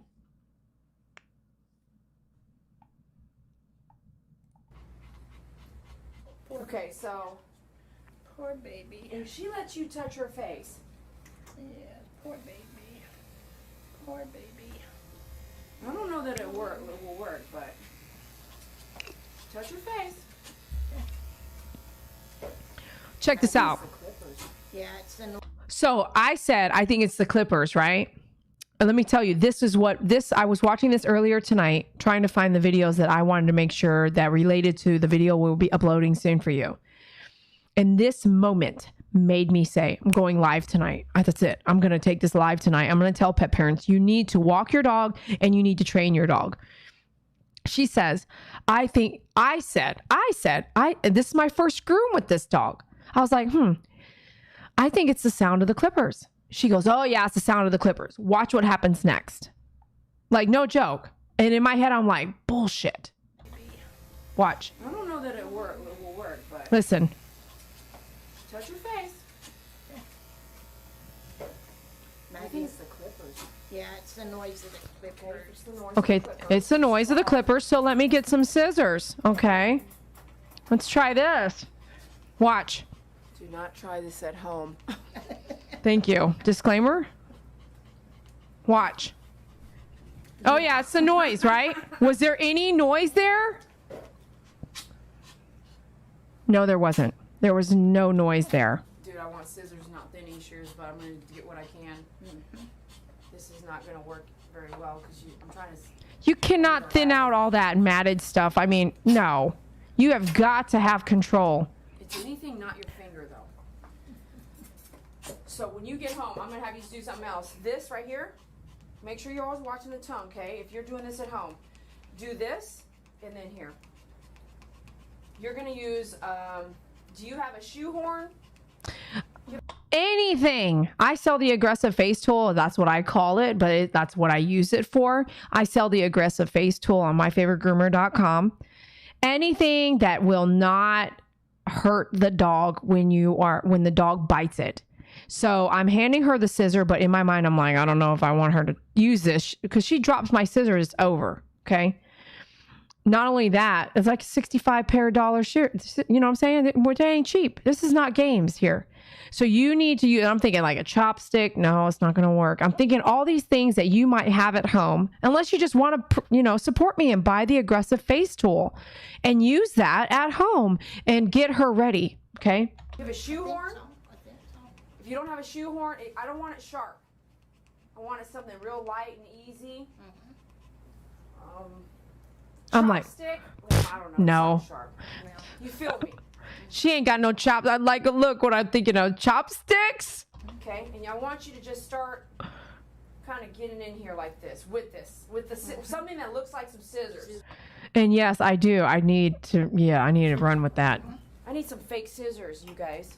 Speaker 3: Okay, so
Speaker 4: Poor baby.
Speaker 3: if she lets you touch her face,
Speaker 4: Yeah, poor baby. Poor baby.
Speaker 3: I don't know that it will work, but touch her face.
Speaker 2: Check this out.
Speaker 4: Yeah, it's the
Speaker 2: So I said, I think it's the clippers, right? And let me tell you, I was watching this earlier tonight, trying to find the videos that I wanted to make sure that related to the video we'll be uploading soon for you. And this moment made me say, I'm going live tonight. That's it. I'm going to take this live tonight. I'm going to tell pet parents, you need to walk your dog and you need to train your dog. She says, this is my first groom with this dog. I was like, I think it's the sound of the clippers. She goes, oh yeah, it's the sound of the clippers. Watch what happens next. Like, no joke. And in my head, I'm like, bullshit. Watch.
Speaker 3: I don't know that it will work, but
Speaker 2: Listen.
Speaker 3: touch her face.
Speaker 4: I think it's the clippers. Yeah, it's the noise of the clippers.
Speaker 3: It's the noise
Speaker 2: Okay,
Speaker 3: of the clipper.
Speaker 2: it's the noise of the clippers. So let me get some scissors. Okay. Let's try this. Watch.
Speaker 3: Do not try this at home.
Speaker 2: Thank you. Disclaimer. Watch. Oh yeah, it's the noise, right? Was there any noise there? No, there wasn't. There was no noise there.
Speaker 3: Dude, I want scissors, not thinning shears, but I'm going to get what I can. This is not going to work very well because I'm trying to...
Speaker 2: You cannot thin out all that matted stuff. I mean, no. You have got to have control.
Speaker 3: It's anything not your finger, though. So when you get home, I'm going to have you do something else. This right here, make sure you're always watching the tongue, okay? If you're doing this at home, do this and then here. You're going to use Do you have a shoehorn?
Speaker 2: Anything. I sell the aggressive face tool. That's what I call it, but that's what I use it for. I sell the aggressive face tool on myfavoritegroomer.com. Anything that will not hurt the dog when the dog bites it. So I'm handing her the scissor, but in my mind, I'm like, I don't know if I want her to use this because she drops my scissors, it's over. Okay. Not only that, it's like a $65 pair shirt. You know what I'm saying? It ain't cheap. This is not games here. So you need to use, I'm thinking like a chopstick. No, it's not going to work. I'm thinking all these things that you might have at home, unless you just want to, support me and buy the aggressive face tool and use that at home and get her ready. Okay.
Speaker 3: You have a shoehorn? If you don't have a shoehorn, I don't want it sharp. I want it something real light and easy.
Speaker 2: I'm like,
Speaker 3: chopstick? Well, I don't know.
Speaker 2: no.
Speaker 3: It's not sharp. You feel me?
Speaker 2: She ain't got no chops. I'd like to look what I'm thinking of. Chopsticks?
Speaker 3: Okay, and I want you to just start kind of getting in here like this, with something that looks like some scissors.
Speaker 2: And yes, I do. I need to run with that.
Speaker 3: I need some fake scissors, you guys.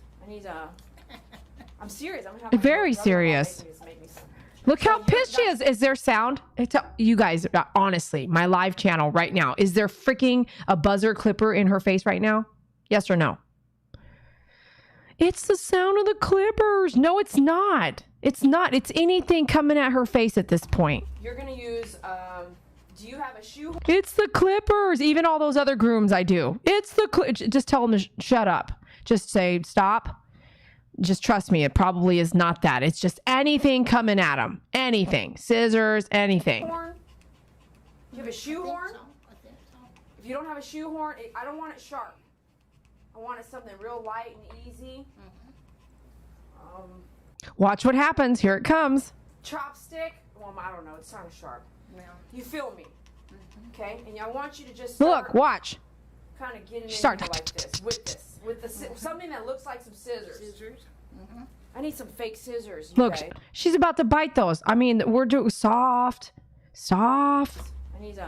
Speaker 3: I'm serious. I'm gonna have
Speaker 2: Very serious.
Speaker 3: make me some.
Speaker 2: Look how pissed she is. Is there sound? You guys, honestly, my live channel right now, is there freaking a buzzer clipper in her face right now? Yes or no? It's the sound of the clippers. No, it's not. It's not. It's anything coming at her face at this point.
Speaker 3: You're going to use, do you have a shoe?
Speaker 2: It's the clippers. Even all those other grooms I do. It's the just tell them to shut up. Just say stop. Just trust me. It probably is not that. It's just anything coming at them. Anything. Scissors, anything.
Speaker 3: You have a shoehorn? If you don't have a shoehorn, I don't want it sharp. I want it something real light and easy.
Speaker 2: Watch what happens. Here it comes.
Speaker 3: Chopstick. Well, I don't know. It's kind of sharp.
Speaker 4: Yeah.
Speaker 3: You feel me? Okay? And I want you to just
Speaker 2: Look, watch.
Speaker 3: kind of getting in
Speaker 2: Start.
Speaker 3: here like this, with something that looks like some scissors. I need some fake scissors.
Speaker 2: Look,
Speaker 3: guys.
Speaker 2: she's about to bite those. I mean, we're doing soft.
Speaker 3: I need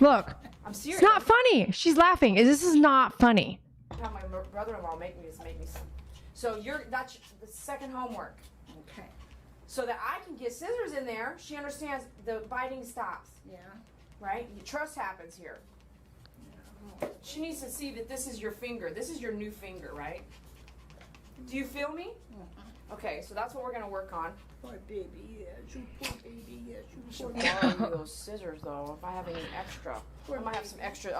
Speaker 2: Look,
Speaker 3: I'm serious.
Speaker 2: it's not funny. She's laughing. This is not funny.
Speaker 3: Have my brother-in-law make me some. So that's the second homework.
Speaker 4: Okay.
Speaker 3: So that I can get scissors in there. She understands the biting stops.
Speaker 4: Yeah.
Speaker 3: Right? Trust happens here. She needs to see that this is your finger. This is your new finger, right? Do you feel me? Okay, so that's what we're gonna work on.
Speaker 4: Poor baby, yes. You poor baby, yes. You
Speaker 3: I should
Speaker 4: poor
Speaker 3: borrow you those scissors though. If I have any extra, I might have some extra.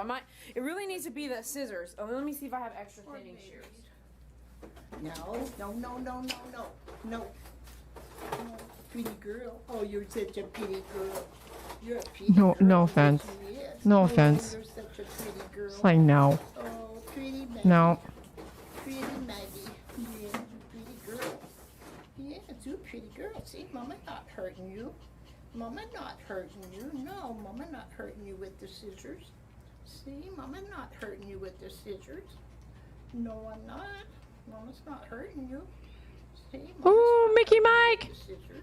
Speaker 3: It really needs to be the scissors. Oh, let me see if I have extra thinning shears.
Speaker 4: No. Pretty girl. Oh, you're such a pretty girl. You're a pretty girl.
Speaker 2: No offense.
Speaker 4: Yes.
Speaker 2: No offense.
Speaker 4: You're such a pretty girl.
Speaker 2: It's like, no.
Speaker 4: Oh, pretty Maggie.
Speaker 2: No.
Speaker 4: Pretty Maggie. Yeah, pretty girl. Yeah, it's a pretty girl. See, Mama not hurting you. Mama not hurting you. No, Mama not hurting you with the scissors. See, Mama not hurting you with the scissors. No, I'm not. Mama's not hurting you. See, Mama's
Speaker 2: Ooh,
Speaker 4: not
Speaker 2: Mickey
Speaker 4: hurting you
Speaker 2: Mike.
Speaker 4: with the scissors.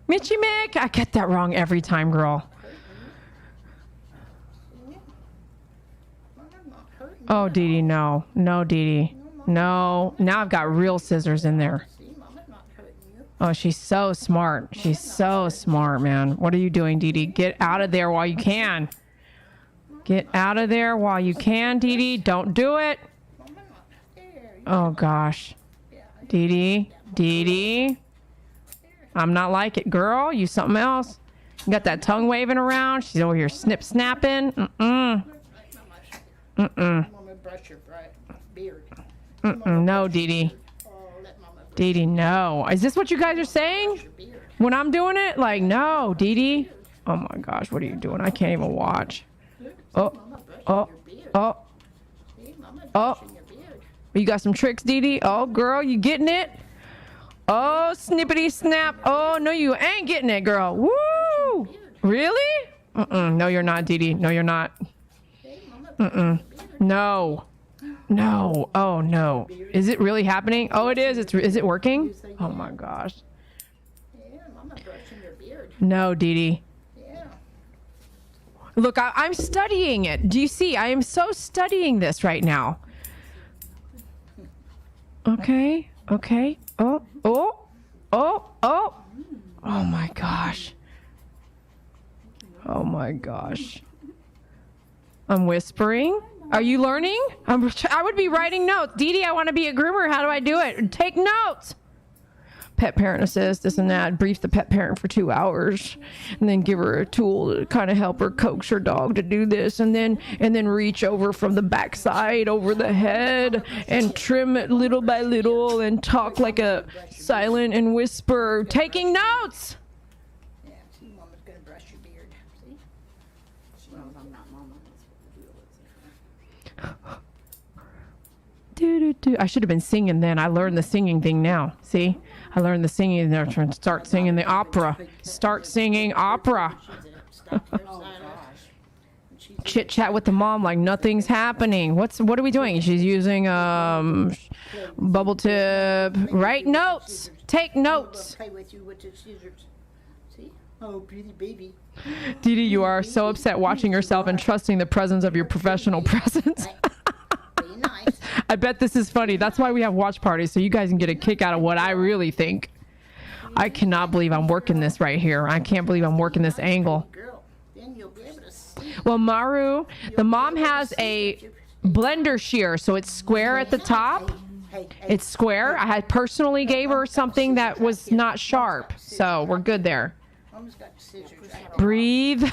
Speaker 2: Mitchy Mick. I get that wrong every time, girl.
Speaker 4: See? Mama not hurting you.
Speaker 2: Oh, Dee Dee, no. No, Dee Dee. No. Now I've got real scissors in there.
Speaker 4: See, Mama not hurting you.
Speaker 2: Oh, she's so smart. She's so smart, man. What are you doing, Dee Dee? Get out of there while you can. Get out of there while you can, Dee Dee. Don't do it.
Speaker 4: Mama not there.
Speaker 2: Oh, gosh.
Speaker 4: Yeah,
Speaker 2: Dee Dee. Dee Dee. I'm not like it. Girl, you something else. You got that tongue waving around. She's over here snip snapping.
Speaker 4: Mama brush your beard.
Speaker 2: No, Dee Dee.
Speaker 4: Oh, let Mama brush
Speaker 2: Dee Dee, no. Is this what you guys are saying?
Speaker 4: your beard.
Speaker 2: When I'm doing it? Like, no, Dee Dee. Oh my gosh, what are you doing? I can't even watch. Oh,
Speaker 4: Mama brushing
Speaker 2: oh,
Speaker 4: your beard.
Speaker 2: oh.
Speaker 4: See, Mama
Speaker 2: Oh.
Speaker 4: brushing your beard.
Speaker 2: You got some tricks, Dee Dee? Oh, girl, you getting it? Oh, snippity snap. Oh, no, you ain't getting it, girl. Woo! Really? No, you're not, Dee Dee. No, you're not.
Speaker 4: See, Mama brushing your beard.
Speaker 2: No. No. Oh, no. Is it really happening? Oh, it is. Is it working? Oh, my gosh.
Speaker 4: Yeah, Mama brushing your beard.
Speaker 2: No, Dee Dee.
Speaker 4: Yeah.
Speaker 2: Look, I'm studying it. Do you see? I am so studying this right now. Okay. Okay. Oh. Oh. Oh. Oh. Oh my gosh. Oh my gosh. I'm whispering. Are you learning? I would be writing notes. Dee Dee, I want to be a groomer. How do I do it? Take notes. Pet parent assist, this and that. Brief the pet parent for 2 hours, and then give her a tool to kind of help her coax her dog to do this, and then reach over from the backside over the head and trim it little by little and talk like a silent and whisper. Taking notes.
Speaker 4: Yeah, see, Mama's gonna brush your beard. See?
Speaker 3: She knows I'm not Mama. That's what the deal is.
Speaker 2: I should have been singing then. I learned the singing thing now. See? I learned the singing and they're trying to start singing the opera. Start singing opera. Chit chat with the mom like nothing's happening. What are we doing? She's using bubble tip. Write notes. Take notes.
Speaker 4: Play with you with the scissors. See? Oh, pretty baby.
Speaker 2: Dee Dee, you are so upset watching yourself and trusting the presence of your professional presence.
Speaker 4: Very nice.
Speaker 2: I bet this is funny. That's why we have watch parties, so you guys can get a kick out of what I really think. I cannot believe I'm working this right here. I can't believe I'm working this angle.
Speaker 4: Girl, then you'll be able to see.
Speaker 2: Well, Maru, the mom has a blender shear, so it's square at the top. It's square. I had personally gave her something that was not sharp, so we're good there.
Speaker 4: Mama's got the scissors right there.
Speaker 2: Breathe.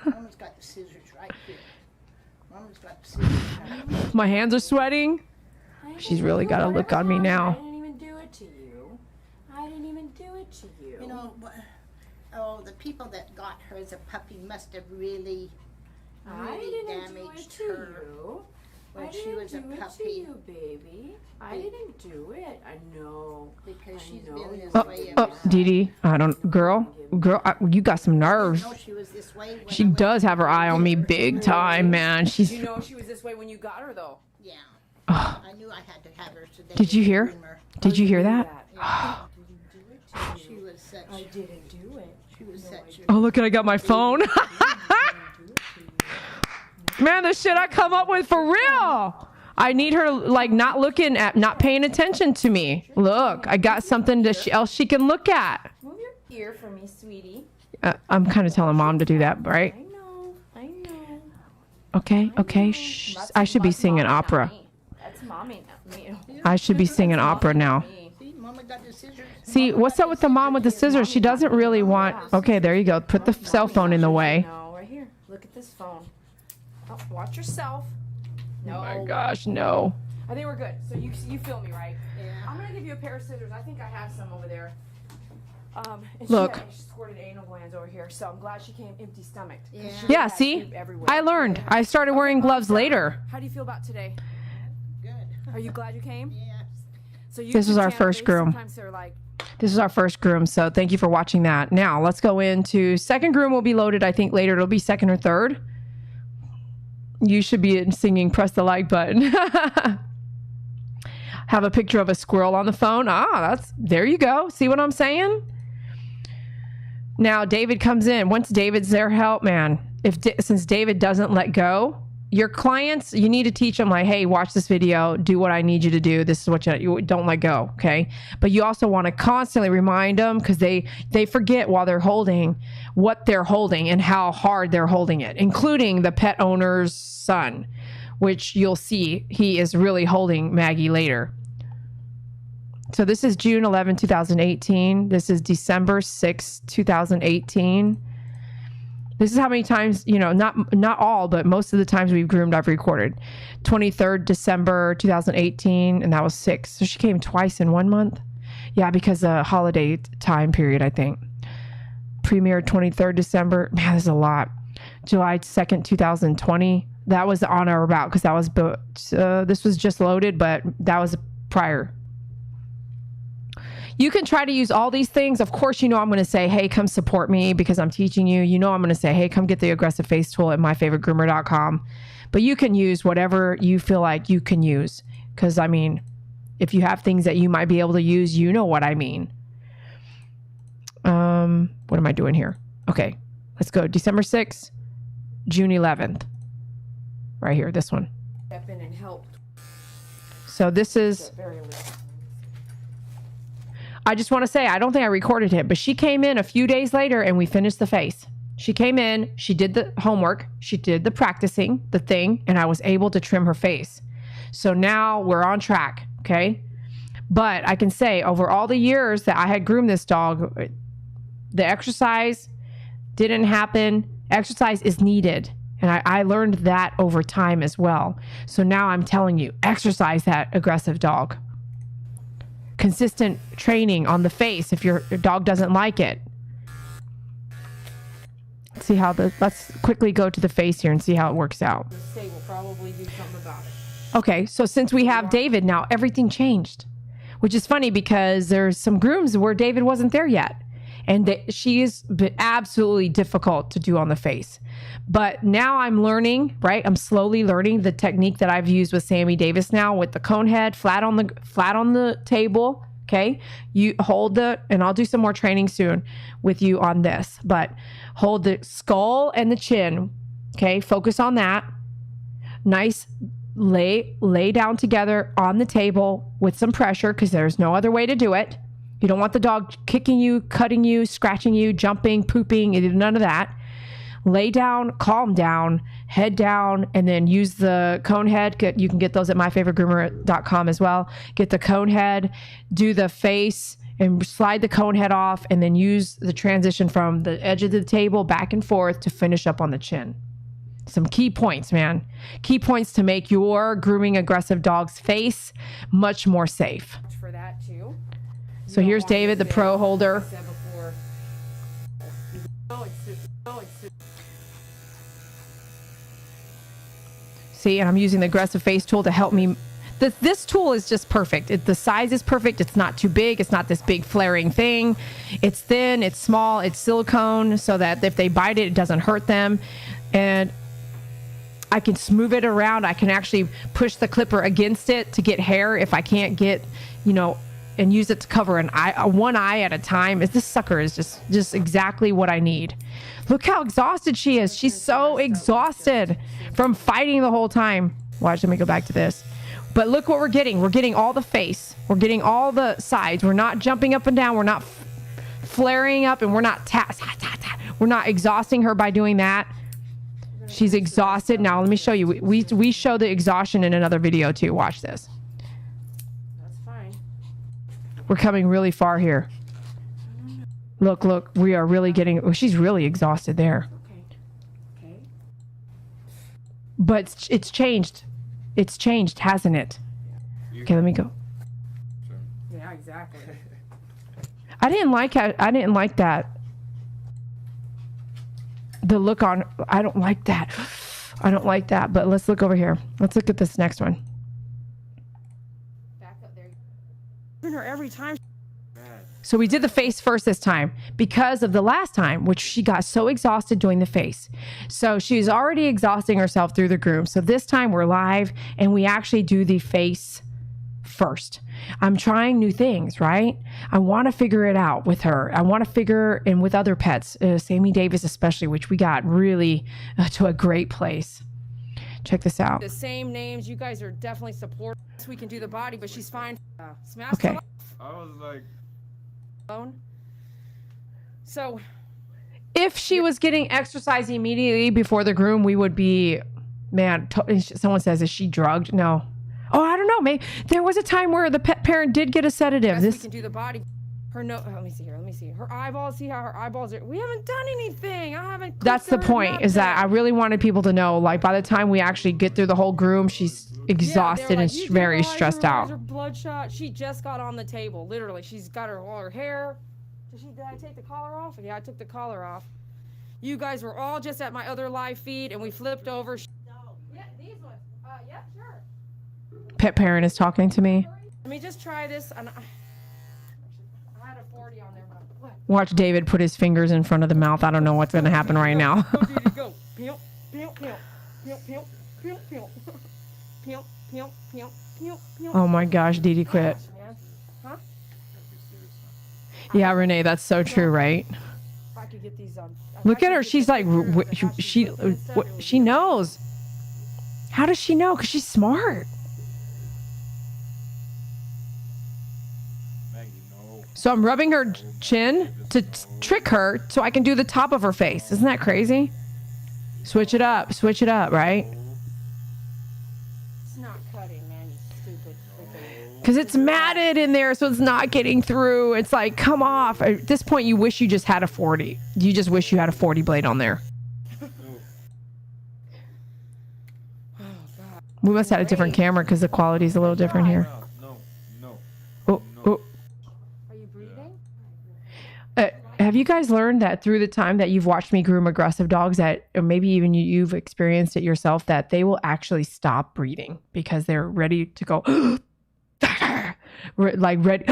Speaker 4: Mama's got the scissors right here. Mama's got the scissors right here.
Speaker 2: My hands are sweating. She's really got a look on me now.
Speaker 3: I didn't even do it to you. I didn't even do it to you.
Speaker 4: You know, oh, the people that got her as a puppy must have really,
Speaker 3: I
Speaker 4: really
Speaker 3: didn't do it
Speaker 4: damaged
Speaker 3: to
Speaker 4: her
Speaker 3: you.
Speaker 4: when
Speaker 3: I
Speaker 4: she
Speaker 3: didn't
Speaker 4: was a
Speaker 3: do it to
Speaker 4: puppy.
Speaker 3: you, baby. I didn't do it. I know.
Speaker 4: Because
Speaker 3: I
Speaker 4: she's
Speaker 3: know
Speaker 4: been this
Speaker 3: you
Speaker 4: way
Speaker 2: Oh,
Speaker 4: ever
Speaker 2: Dee Dee, I don't, girl, you got some nerves.
Speaker 4: No, she was this way when
Speaker 2: She
Speaker 4: I went
Speaker 2: does
Speaker 4: to
Speaker 2: have her eye on me big time, man.
Speaker 3: Did
Speaker 2: She's,
Speaker 3: you know she was this way when you got her, though?
Speaker 4: Yeah.
Speaker 2: oh,
Speaker 4: I knew I had to have her today.
Speaker 2: did you hear? Did you hear that?
Speaker 3: I didn't do it to
Speaker 4: She
Speaker 3: you.
Speaker 4: was such.
Speaker 3: I didn't do it.
Speaker 4: She was such.
Speaker 2: Oh, look at I got my phone. Man, the shit I come up with for real. I need her like not looking at, not paying attention to me. Look, I got something else she can look at.
Speaker 3: Move your ear for me, sweetie.
Speaker 2: I'm kind of telling mom to do that, right?
Speaker 3: I know. I know.
Speaker 2: Okay, okay. Shh. I should be singing opera.
Speaker 3: That's mommy, not me.
Speaker 2: I should be singing opera now.
Speaker 4: See, Mama got the scissors.
Speaker 2: See, what's up with the mom with the scissors? She doesn't really want. Okay, there you go. Put the cell phone in the way.
Speaker 3: No, right here. Look at this phone. Oh, watch yourself. No.
Speaker 2: Oh my gosh, no.
Speaker 3: I think we're good. So you feel me, right?
Speaker 4: Yeah.
Speaker 3: I'm gonna give you a pair of scissors. I think I have some over there. And
Speaker 2: Look.
Speaker 3: she squirted anal glands over here, so I'm glad she came empty stomached.
Speaker 4: Yeah.
Speaker 2: Yeah, see? I learned. I started wearing gloves later.
Speaker 3: How do you feel about today?
Speaker 4: Good.
Speaker 3: Are you glad you came?
Speaker 4: Yeah.
Speaker 3: So
Speaker 2: This was our first groom.
Speaker 3: Sometimes they're like,
Speaker 2: This is our first groom, so thank you for watching that. Now, let's go into second groom will be loaded, I think, later. It'll be second or third. You should be singing Press the Like button. Have a picture of a squirrel on the phone. There you go. See what I'm saying? Now, David comes in. Once David's there, help, man. Since David doesn't let go, your clients, you need to teach them like, hey, watch this video, do what I need you to do. This is what you don't let go, okay? But you also want to constantly remind them because they forget while they're holding what they're holding and how hard they're holding it, including the pet owner's son, which you'll see he is really holding Maggie later. So this is June 11, 2018. This is December 6, 2018. This is how many times, not all, but most of the times we've groomed, I've recorded. 23rd December 2018, and that was 6. So she came twice in 1 month. Yeah, because the holiday time period, I think. Premiered 23rd December. Man, there's a lot. July 2nd, 2020. That was on or about, because that was, this was just loaded, but that was prior. You can try to use all these things. Of course, I'm going to say, hey, come support me because I'm teaching you. I'm going to say, hey, come get the aggressive face tool at myfavoritegroomer.com. But you can use whatever you feel like you can use. Because, if you have things that you might be able to use, you know what I mean. What am I doing here? Okay, let's go. December 6th, June 11th. Right here, this one.
Speaker 3: step in and help.
Speaker 2: So this is...
Speaker 3: Very little.
Speaker 2: I just want to say, I don't think I recorded it, but she came in a few days later and we finished the face. She came in, she did the homework, she did the practicing, the thing, and I was able to trim her face. So now we're on track, okay? But I can say over all the years that I had groomed this dog, the exercise didn't happen. Exercise is needed. And I learned that over time as well. So now I'm telling you, exercise that aggressive dog. Consistent training on the face if your dog doesn't like it. See how let's quickly go to the face here and see how it works out.
Speaker 3: We'll probably do something about it.
Speaker 2: Okay, so since we have David now, everything changed. Which is funny because there's some grooms where David wasn't there yet. And she is absolutely difficult to do on the face. But now I'm learning, right? I'm slowly learning the technique that I've used with Sammy Davis now with the cone head flat on the table. Okay. You hold and I'll do some more training soon with you on this, but hold the skull and the chin. Okay. Focus on that. Nice. Lay down together on the table with some pressure because there's no other way to do it. You don't want the dog kicking you, cutting you, scratching you, jumping, pooping, none of that. Lay down, calm down, head down, and then use the cone head. You can get those at myfavoritegroomer.com as well. Get the cone head, do the face, and slide the cone head off, and then use the transition from the edge of the table back and forth to finish up on the chin. Some key points, man. Key points to make your grooming aggressive dog's face much more safe.
Speaker 3: For that too.
Speaker 2: So here's David, the pro holder. See, and I'm using the aggressive face tool to help me. This tool is just perfect. The size is perfect. It's not too big. It's not this big flaring thing. It's thin, it's small, it's silicone so that if they bite it, it doesn't hurt them. And I can smooth it around. I can actually push the clipper against it to get hair if I can't get, and use it to cover one eye at a time. This sucker is just exactly what I need. Look how exhausted she is. She's so exhausted from fighting the whole time. Watch, let me go back to this. But look what we're getting. We're getting all the face. We're getting all the sides. We're not jumping up and down. We're not flaring up, and we're not we're not exhausting her by doing that. She's exhausted. Now, let me show you. We show the exhaustion in another video too. Watch this.
Speaker 3: That's fine.
Speaker 2: We're coming really far here. Look. We are really getting... Oh, she's really exhausted there.
Speaker 3: Okay.
Speaker 2: But it's changed. It's changed, hasn't it? Okay, let me go.
Speaker 3: Yeah, exactly.
Speaker 2: I didn't like that. The look on... I don't like that. I don't like that. But let's look over here. Let's look at this next one.
Speaker 3: Back up there. Her every time.
Speaker 2: So we did the face first this time because of the last time, which she got so exhausted doing the face. So she's already exhausting herself through the groom. So this time we're live and we actually do the face first. I'm trying new things, right? I want to figure it out with her. I want to figure in with other pets, Sammy Davis especially, which we got really to a great place. Check this out.
Speaker 3: The same names. You guys are definitely supportive. We can do the body, but she's fine. Smash.
Speaker 2: Okay.
Speaker 5: I was like...
Speaker 3: So
Speaker 2: if she was getting exercise immediately before the groom, we would be, man, someone says, is she drugged? No. Oh, I don't know. Maybe there was a time where the pet parent did get a sedative.
Speaker 3: we can do the body. Her let me see here. Let me see. Her eyeballs, see how her eyeballs are. We haven't done anything. I haven't.
Speaker 2: That's the point, is that I really wanted people to know, like, by the time we actually get through the whole groom, she's exhausted and very stressed out.
Speaker 3: Her bloodshot. She just got on the table. Literally, she's got all her hair. Did I take the collar off? Yeah, I took the collar off. You guys were all just at my other live feed, and we flipped over. Yeah, these ones. Yeah, sure.
Speaker 2: Pet parent is talking to me.
Speaker 3: Let me just try this. I had a 40 on there. But
Speaker 2: Watch David put his fingers in front of the mouth. I don't know what's going to happen right now.
Speaker 3: Go, Didi, go. Peel, peel, peel, peel, peel, peel, peel, peel, peel, peel, peel, peel.
Speaker 2: Oh my gosh, Didi quit.
Speaker 3: Huh?
Speaker 2: Yeah, Renee, that's so true, right?
Speaker 3: If I could get these on.
Speaker 2: Look at her. She's like, she knows. How does she know? Because she's smart. So I'm rubbing her chin to trick her so I can do the top of her face. Isn't that crazy? Switch it up, right?
Speaker 3: It's not cutting, man, you stupid freaking.
Speaker 2: Because it's matted in there, so it's not getting through. It's like, come off. At this point, you wish you just had a 40. You just wish you had a 40 blade on there. We must have had a different camera because the quality is a little different here. Oh.
Speaker 3: Are you breathing?
Speaker 2: Have you guys learned that through the time that you've watched me groom aggressive dogs, that or maybe even you've experienced it yourself, that they will actually stop breathing because they're ready to go like ready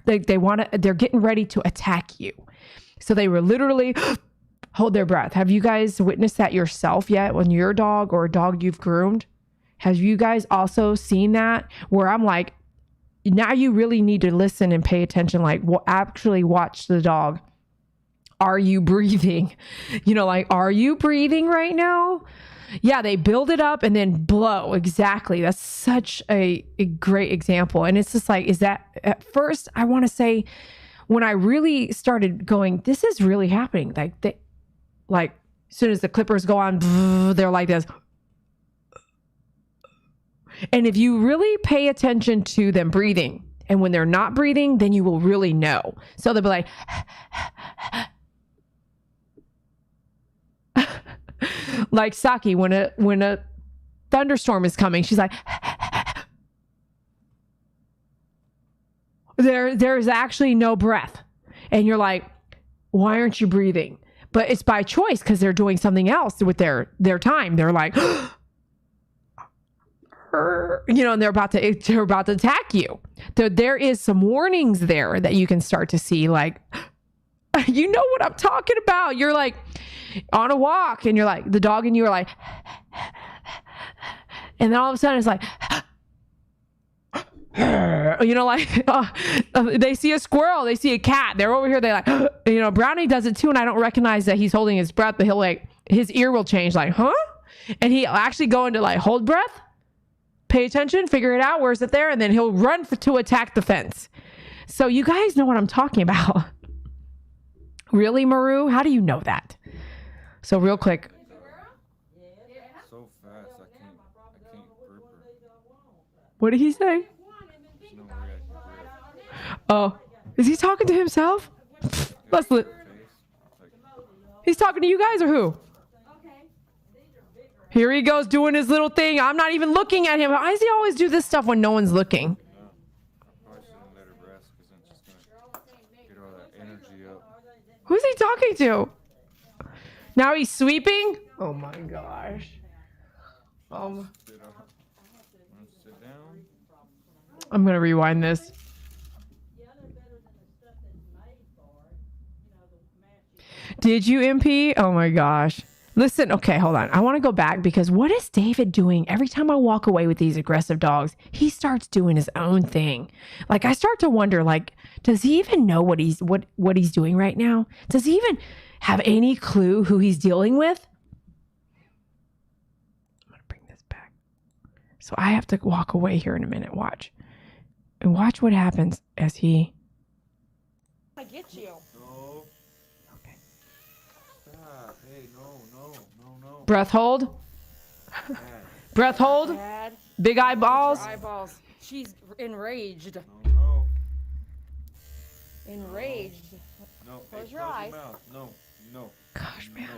Speaker 2: they're getting ready to attack you. So they were literally hold their breath. Have you guys witnessed that yourself yet when your dog or a dog you've groomed? Have you guys also seen that where I'm like, now you really need to listen and pay attention, like actually watch the dog. Are you breathing? You know, like, are you breathing right now? Yeah, they build it up and then blow. Exactly. That's such a great example. And it's just like, is that at first, I want to say when I really started going, this is really happening. Like as soon as the clippers go on, they're like this. And if you really pay attention to them breathing, and when they're not breathing, then you will really know. So they'll be like, like Saki, when a thunderstorm is coming, she's like, there's actually no breath. And you're like, why aren't you breathing? But it's by choice because they're doing something else with their time. They're like, you know, and they're about to attack you. So there is some warnings there that you can start to see, like, you know what I'm talking about. You're like on a walk and you're like, the dog and you are like, and then all of a sudden it's like, you know, like they see a squirrel, they see a cat, they're over here, they like, you know, Brownie does it too, and I don't recognize that he's holding his breath, but he'll like, his ear will change, like, huh? And he'll actually go into like, hold breath, pay attention, figure it out, where's it there, and then he'll run to attack the fence. So you guys know what I'm talking about. Really, Maru? How do you know that? So real quick.
Speaker 5: So fast, I can't grip her.
Speaker 2: What did he say? Oh, is he talking to himself? He's talking to you guys or who? Here he goes doing his little thing. I'm not even looking at him. Why does he always do this stuff when no one's looking? Who's he talking to? Now he's sweeping? Oh my gosh. I'm going to rewind this. Did you, MP? Oh my gosh. Listen, okay, hold on. I want to go back because what is David doing? Every time I walk away with these aggressive dogs, he starts doing his own thing. Like, I start to wonder, like, does he even know what he's doing right now? Does he even have any clue who he's dealing with? I'm going to bring this back. So I have to walk away here in a minute. Watch. And watch what happens as he...
Speaker 3: I get you.
Speaker 5: No.
Speaker 2: Okay.
Speaker 5: Stop. Hey, no.
Speaker 2: Breath hold. Breath hold.
Speaker 3: Dad,
Speaker 2: Big eyeballs.
Speaker 3: eyeballs. She's enraged.
Speaker 5: No.
Speaker 3: Enraged.
Speaker 5: No.
Speaker 3: Close
Speaker 5: Hey,
Speaker 3: your eyes.
Speaker 5: mouth. No.
Speaker 2: Gosh, man.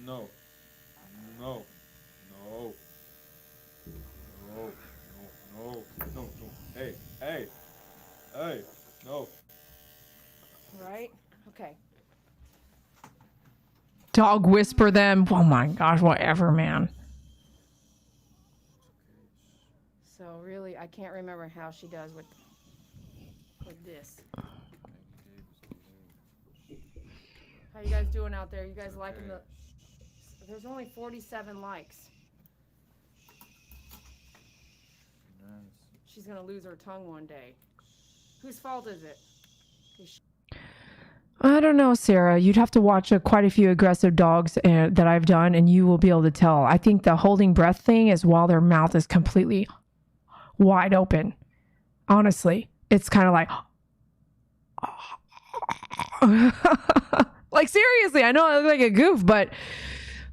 Speaker 5: No. Hey. No.
Speaker 3: Right? Okay.
Speaker 2: Dog whisper them. Oh my gosh, whatever, man.
Speaker 3: So really, I can't remember how she does with this. How you guys doing out there? You guys liking the... There's only 47 likes. She's gonna lose her tongue one day. Whose fault is it?
Speaker 2: I don't know, Sarah. You'd have to watch quite a few aggressive dogs that I've done, and you will be able to tell. I think the holding breath thing is while their mouth is completely wide open. Honestly, it's kind of like, like seriously, I know I look like a goof, but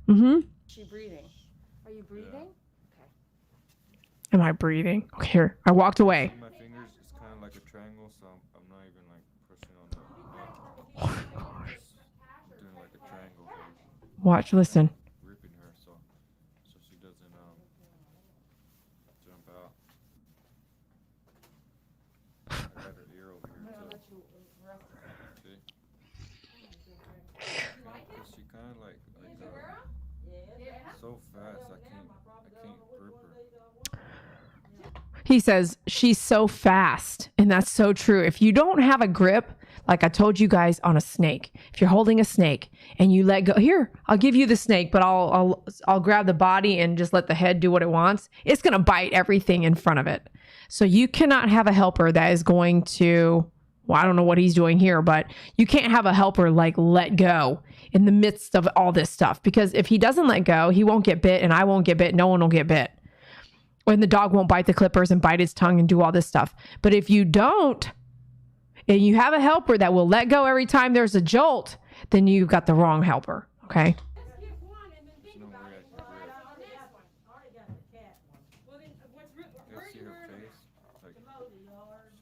Speaker 3: Is she breathing? Are you breathing?
Speaker 2: am I breathing? Okay, here, I walked away.
Speaker 5: My fingers is kind of like a triangle, so I'm not even like pushing on the just doing like a triangle version,
Speaker 2: Watch, listen.
Speaker 5: gripping her so she doesn't jump out. I got her ear over here too. See? 'Cause she kind of like so fast I can't grip her.
Speaker 2: He says she's so fast, and that's so true. If you don't have a grip, like I told you guys on a snake, if you're holding a snake and you let go, here, I'll give you the snake, but I'll grab the body and just let the head do what it wants. It's gonna bite everything in front of it. So you cannot have a helper that is going to, well, I don't know what he's doing here, but you can't have a helper like let go in the midst of all this stuff, because if he doesn't let go, he won't get bit, and I won't get bit. No one will get bit. When the dog won't bite the clippers and bite its tongue and do all this stuff. But if you don't, and you have a helper that will let go every time there's a jolt, then you've got the wrong helper. Okay.
Speaker 5: There's no way I can grip. You see her face? Like, she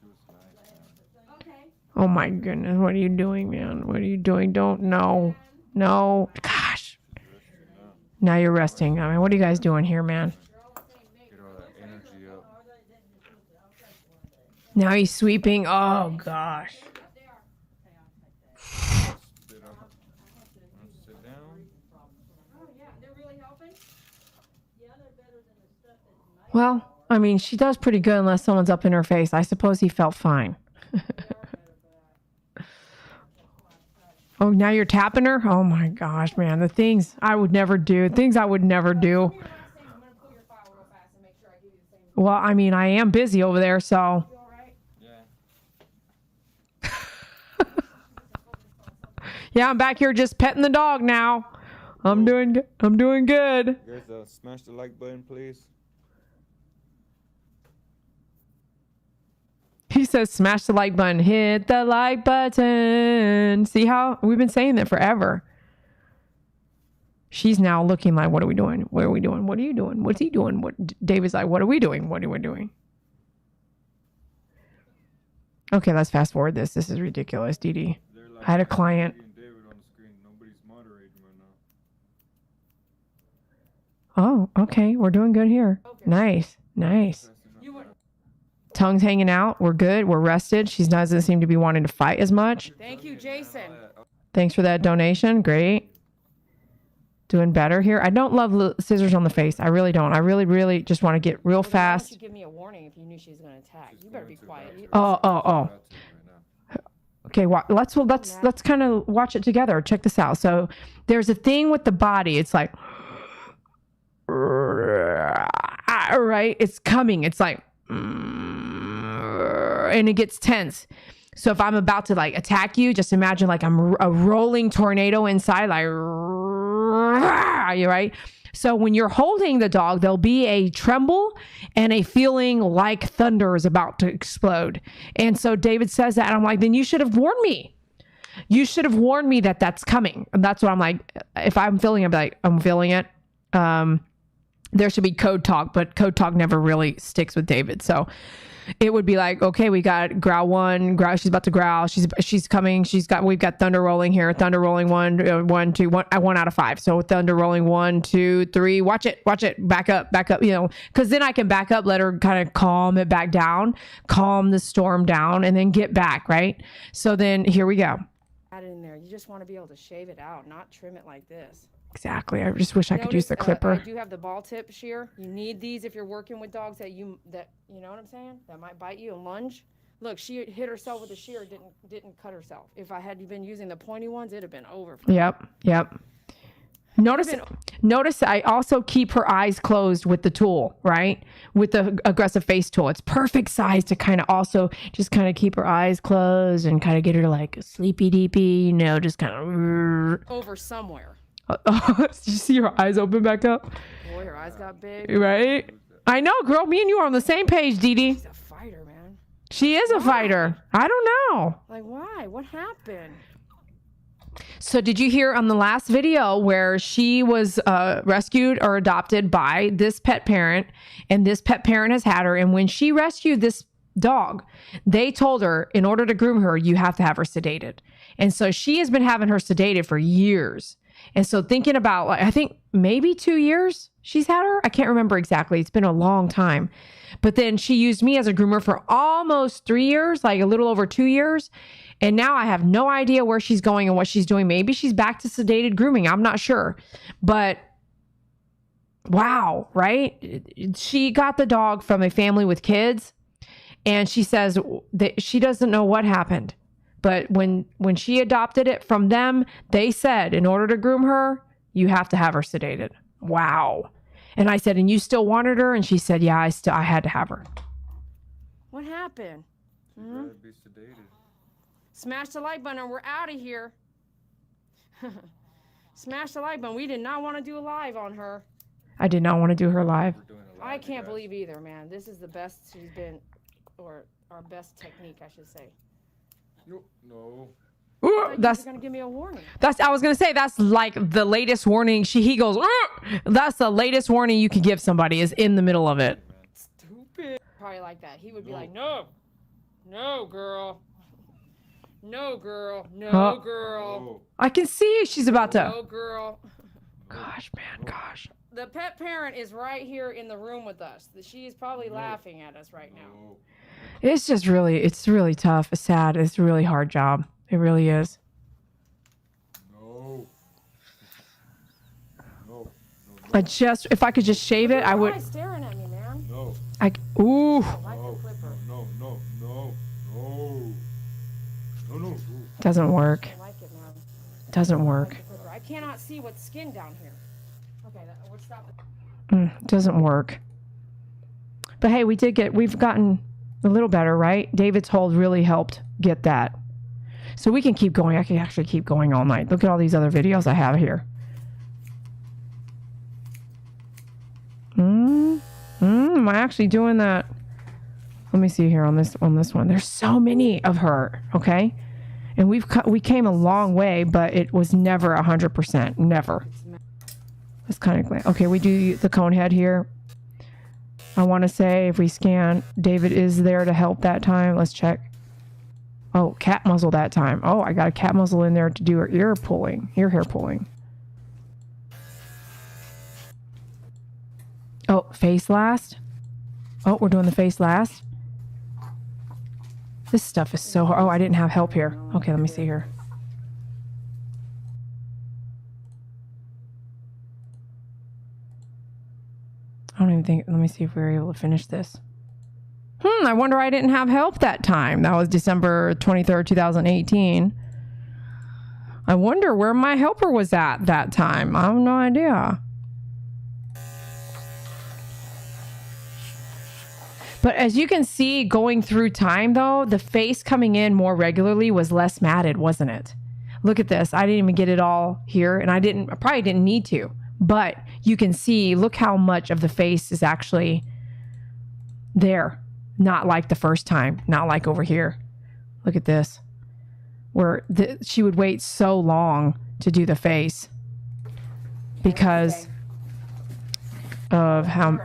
Speaker 5: was nice, man.
Speaker 2: Oh my goodness. What are you doing, man? What are you doing? Don't, no. Gosh. Now you're resting. I mean, what are you guys doing here, man?
Speaker 5: Get all that energy up.
Speaker 2: Now he's sweeping. Oh gosh.
Speaker 5: Sit up. Sit down.
Speaker 2: Well, I mean, she does pretty good unless someone's up in her face. I suppose he felt fine. Oh, now you're tapping her? Oh my gosh, man. The things I would never do. Things I would never do. Well, I mean, I am busy over there, so.
Speaker 5: Yeah.
Speaker 2: Yeah, I'm back here just petting the dog now. I'm doing good.
Speaker 5: You guys smash the like button, please.
Speaker 2: He says, smash the like button. Hit the like button. See how we've been saying that forever. She's now looking like, what are we doing? What are we doing? What are you doing? What's he doing? What David's like, what are we doing? What are we doing? Okay, let's fast forward this. This is ridiculous, Dee Dee. I had a client.
Speaker 5: David on the screen. Nobody's moderating right now.
Speaker 2: Oh, okay. We're doing good here. Nice. Tongue's hanging out. We're good. We're rested. She doesn't seem to be wanting to fight as much.
Speaker 3: Thank you, Jason.
Speaker 2: Thanks for that donation. Great. Doing better here. I don't love scissors on the face. I really don't. I really just want to get real
Speaker 3: Why
Speaker 2: fast.
Speaker 3: don't you give me a warning if you knew she was going to attack? You better be quiet.
Speaker 2: Oh. Okay, let's kind of watch it together. Check this out. So there's a thing with the body. It's like, right? It's coming. It's like, and it gets tense. So if I'm about to like attack you, just imagine like I'm a rolling tornado inside, like, you right? So when you're holding the dog, there'll be a tremble and a feeling like thunder is about to explode. And so David says that, and I'm like, then you should have warned me. You should have warned me that that's coming. And that's what I'm like. If I'm feeling it, I'll be like, I'm feeling it. There should be code talk, but code talk never really sticks with David. So it would be like, okay, we got growl one, growl. She's about to growl. She's coming. We've got thunder rolling here. Thunder rolling 1, 2, 1 out of 5. So thunder rolling 1, 2, 3. Watch it. Back up. Because then I can back up, let her kind of calm it back down, calm the storm down, and then get back. Right. So then here we go.
Speaker 3: Add it in there. You just want to be able to shave it out, not trim it like this.
Speaker 2: Exactly. I just wish I could use the clipper.
Speaker 3: I do have the ball tip shear. You need these if you're working with dogs that you know what I'm saying? That might bite you and lunge. Look, she hit herself with the shear, didn't cut herself. If I had been using the pointy ones, it'd have been over.
Speaker 2: Yep. Notice I also keep her eyes closed with the tool, right? With the aggressive face tool. It's perfect size to kind of also just kind of keep her eyes closed and kind of get her like sleepy deepy, just kind of
Speaker 3: over somewhere.
Speaker 2: Did you see her eyes open back up?
Speaker 3: Boy, her eyes got big.
Speaker 2: Right? I know, girl. Me and you are on the same page, Dee Dee.
Speaker 3: She's a fighter, man.
Speaker 2: She is a fighter. I don't know.
Speaker 3: Like, why? What happened?
Speaker 2: So did you hear on the last video where she was rescued or adopted by this pet parent, and this pet parent has had her, and when she rescued this dog, they told her in order to groom her, you have to have her sedated. And so she has been having her sedated for years. And so thinking about, like, I think maybe 2 years she's had her. I can't remember exactly. It's been a long time. But then she used me as a groomer for almost 3 years, like a little over 2 years. And now I have no idea where she's going and what she's doing. Maybe she's back to sedated grooming. I'm not sure. But wow, right? She got the dog from a family with kids. And she says that she doesn't know what happened. But when she adopted it from them, they said, in order to groom her, you have to have her sedated. Wow. And I said, and you still wanted her? And she said, yeah, I had to have her.
Speaker 3: What happened?
Speaker 5: She'd rather be sedated.
Speaker 3: Smash the like button and we're out of here. Smash the like button. We did not want to do a live on her.
Speaker 2: I did not want to do her live.
Speaker 5: We're doing a
Speaker 3: I
Speaker 5: live,
Speaker 3: can't
Speaker 5: guys.
Speaker 3: believe either, man. This is the best she's been, or our best technique, I should say.
Speaker 5: No.
Speaker 2: Ooh,
Speaker 3: That's going to give me a warning.
Speaker 2: I was gonna say that's like the latest warning. He goes, "Ugh!" That's the latest warning you can give somebody is in the middle of it.
Speaker 3: Stupid. Probably like that. He would be like, no, girl. No, girl. No,
Speaker 2: Oh.
Speaker 3: girl.
Speaker 5: Oh.
Speaker 2: I can see she's about to.
Speaker 3: No, girl.
Speaker 2: Gosh, man, gosh.
Speaker 3: The pet parent is right here in the room with us. She is probably laughing at us right now.
Speaker 5: No.
Speaker 2: It's just it's really tough. It's sad. It's a really hard job. It really is.
Speaker 5: No. No.
Speaker 2: If I could just shave it, I would.
Speaker 3: Why staring at me, man?
Speaker 5: No.
Speaker 2: Ooh,
Speaker 3: Like the clipper.
Speaker 5: No.
Speaker 2: doesn't work.
Speaker 3: I like it, man.
Speaker 2: Doesn't work.
Speaker 3: I cannot see what's skin down here. Okay, we're stopping.
Speaker 2: Doesn't work. But hey, we've gotten a little better, right? David's hold really helped get that. So we can keep going. I can actually keep going all night. Look at all these other videos I have here. Am I actually doing that? Let me see here on this one. There's so many of her, okay? And we came a long way, but it was never 100%. Never. Let's kind of glance. Okay, we do the cone head here. I want to say if we scan, David is there to help that time. Let's check. Oh, cat muzzle that time. Oh, I got a cat muzzle in there to do her ear hair pulling. Oh, face last. Oh, we're doing the face last. This stuff is so hard. Oh, I didn't have help here. Okay, let me see here. I don't even think, let me see if we were able to finish this. I wonder I didn't have help that time. That was December 23rd, 2018. I wonder where my helper was at that time. I have no idea. But as you can see, going through time though, the face coming in more regularly was less matted, wasn't it? Look at this. I didn't even get it all here, and I probably didn't need to. But you can see, look how much of the face is actually there. Not like the first time, not like over here. Look at this. Where she would wait so long to do the face because of how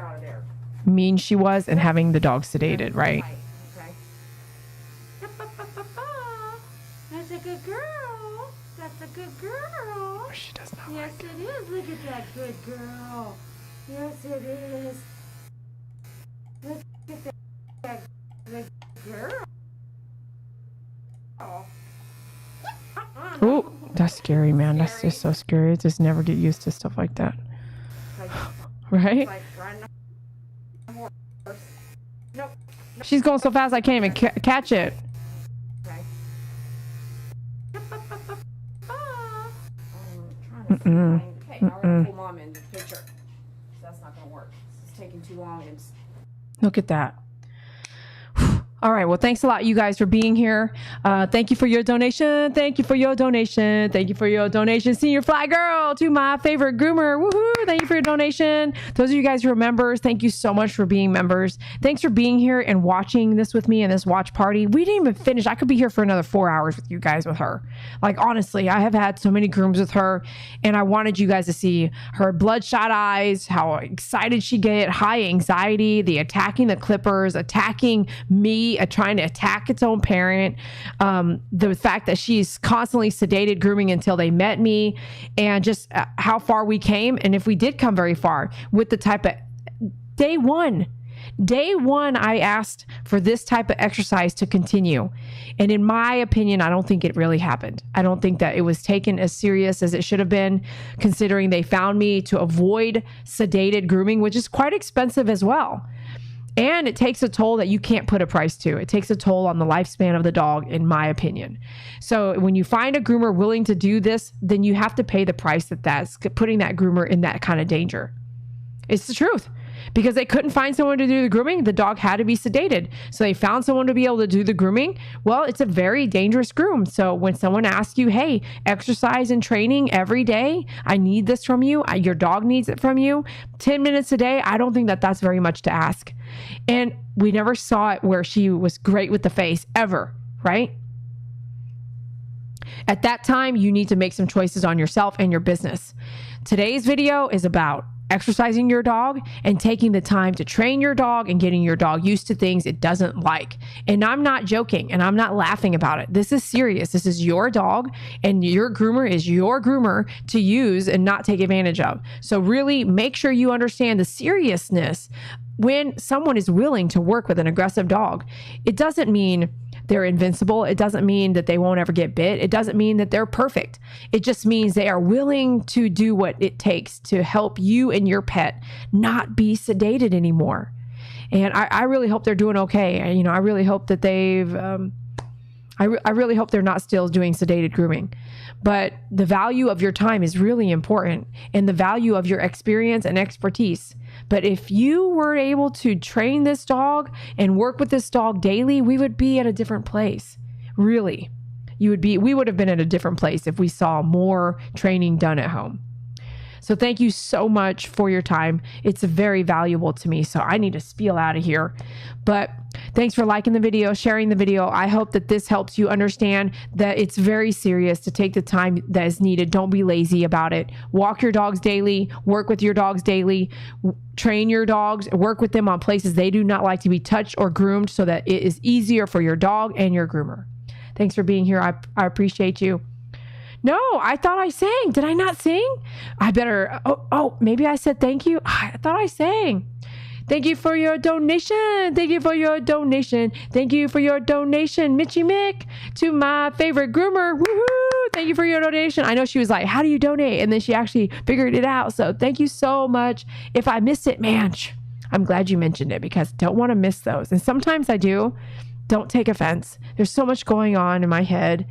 Speaker 2: mean she was and having the dog sedated, right?
Speaker 3: That's a good girl. That's a good girl.
Speaker 2: She does not
Speaker 3: Yes,
Speaker 2: like
Speaker 3: it is. Look at that good girl. Yes, it is. Look at that good girl.
Speaker 2: Ooh, that's scary, man. That's just so scary. Just never get used to stuff like that. Right?
Speaker 3: Like riding a horse. Nope.
Speaker 2: She's going so fast I can't even catch it.
Speaker 3: Okay. Okay, now we're gonna pull mom in the picture. That's not gonna work. This is taking too long.
Speaker 2: Look at that. All right. Well, thanks a lot, you guys, for being here. Thank you for your donation. Thank you for your donation. Thank you for your donation. Senior Fly Girl to My Favorite Groomer. Woohoo. Thank you for your donation. Those of you guys who are members, thank you so much for being members. Thanks for being here and watching this with me in this watch party. We didn't even finish. I could be here for another 4 hours with you guys with her. Like, honestly, I have had so many grooms with her, and I wanted you guys to see her bloodshot eyes, how excited she get, high anxiety, the attacking the clippers, attacking me, trying to attack its own parent, the fact that she's constantly sedated grooming until they met me, and just how far we came, and if we did come very far with the type of day one I asked for this type of exercise to continue, and in my opinion, I don't think it really happened. I don't think that it was taken as serious as it should have been, considering they found me to avoid sedated grooming, which is quite expensive as well. And it takes a toll that you can't put a price to. It takes a toll on the lifespan of the dog, in my opinion. So when you find a groomer willing to do this, then you have to pay the price that's putting that groomer in that kind of danger. It's the truth. Because they couldn't find someone to do the grooming, the dog had to be sedated. So they found someone to be able to do the grooming. Well, it's a very dangerous groom. So when someone asks you, hey, exercise and training every day, I need this from you, your dog needs it from you, 10 minutes a day, I don't think that that's very much to ask. And we never saw it where she was great with the face ever, right? At that time, you need to make some choices on yourself and your business. Today's video is about exercising your dog and taking the time to train your dog and getting your dog used to things it doesn't like. And I'm not joking and I'm not laughing about it. This is serious. This is your dog, and your groomer is your groomer to use and not take advantage of. So really make sure you understand the seriousness when someone is willing to work with an aggressive dog. It doesn't mean they're invincible. It doesn't mean that they won't ever get bit. It doesn't mean that they're perfect. It just means they are willing to do what it takes to help you and your pet not be sedated anymore. And I really hope they're doing okay. You know, I really hope that they've, I really hope they're not still doing sedated grooming. But the value of your time is really important, and the value of your experience and expertise. But if you were able to train this dog and work with this dog daily, we would be at a different place. Really, we would have been at a different place if we saw more training done at home. So thank you so much for your time. It's very valuable to me. So I need to spiel out of here. But thanks for liking the video, sharing the video. I hope that this helps you understand that it's very serious to take the time that is needed. Don't be lazy about it. Walk your dogs daily, work with your dogs daily, train your dogs, work with them on places they do not like to be touched or groomed so that it is easier for your dog and your groomer. Thanks for being here. I appreciate you. No, I thought I sang. Did I not sing? I better. Oh, maybe I said thank you. I thought I sang. Thank you for your donation. Thank you for your donation. Thank you for your donation, Mitchie Mick, to My Favorite Groomer. Woohoo! Thank you for your donation. I know she was like, how do you donate? And then she actually figured it out. So thank you so much. If I missed it, man, I'm glad you mentioned it, because I don't want to miss those. And sometimes I do. Don't take offense. There's so much going on in my head,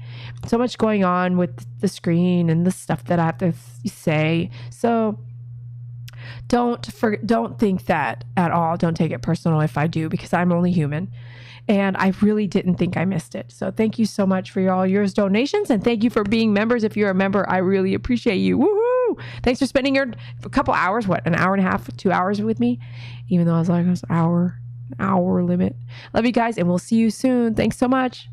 Speaker 2: so much going on with the screen and the stuff that I have to say. So don't think that at all. Don't take it personal if I do, because I'm only human. And I really didn't think I missed it. So thank you so much for all your donations. And thank you for being members. If you're a member, I really appreciate you. Woohoo! Thanks for spending a couple hours, an hour and a half, 2 hours with me, even though I was like, it was hour limit. Love you guys, and we'll see you soon. Thanks so much.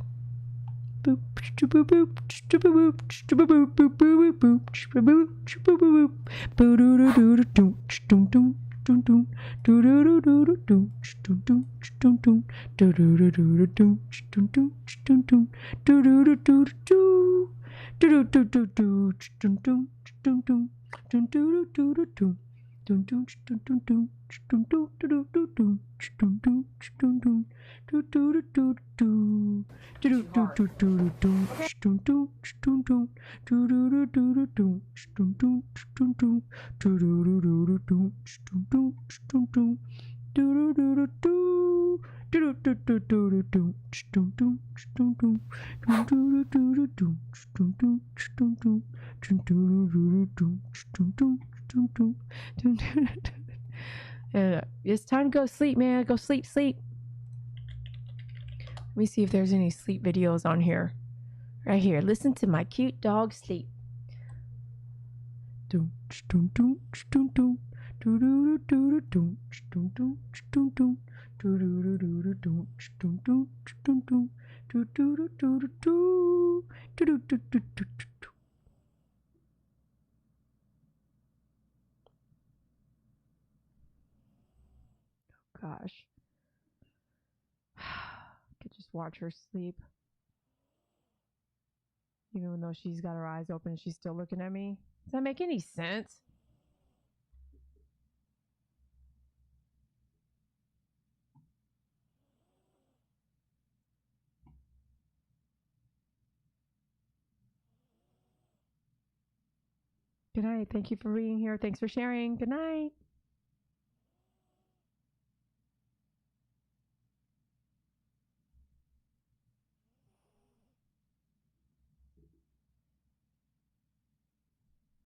Speaker 2: It's time to go sleep, man. Go sleep. Let me see if there's any sleep videos on here. Right here. Listen to my cute dog sleep. Gosh. Could just watch her sleep. Even though she's got her eyes open, she's still looking at me. Does that make any sense? Good night. Thank you for being here. Thanks for sharing. Good night.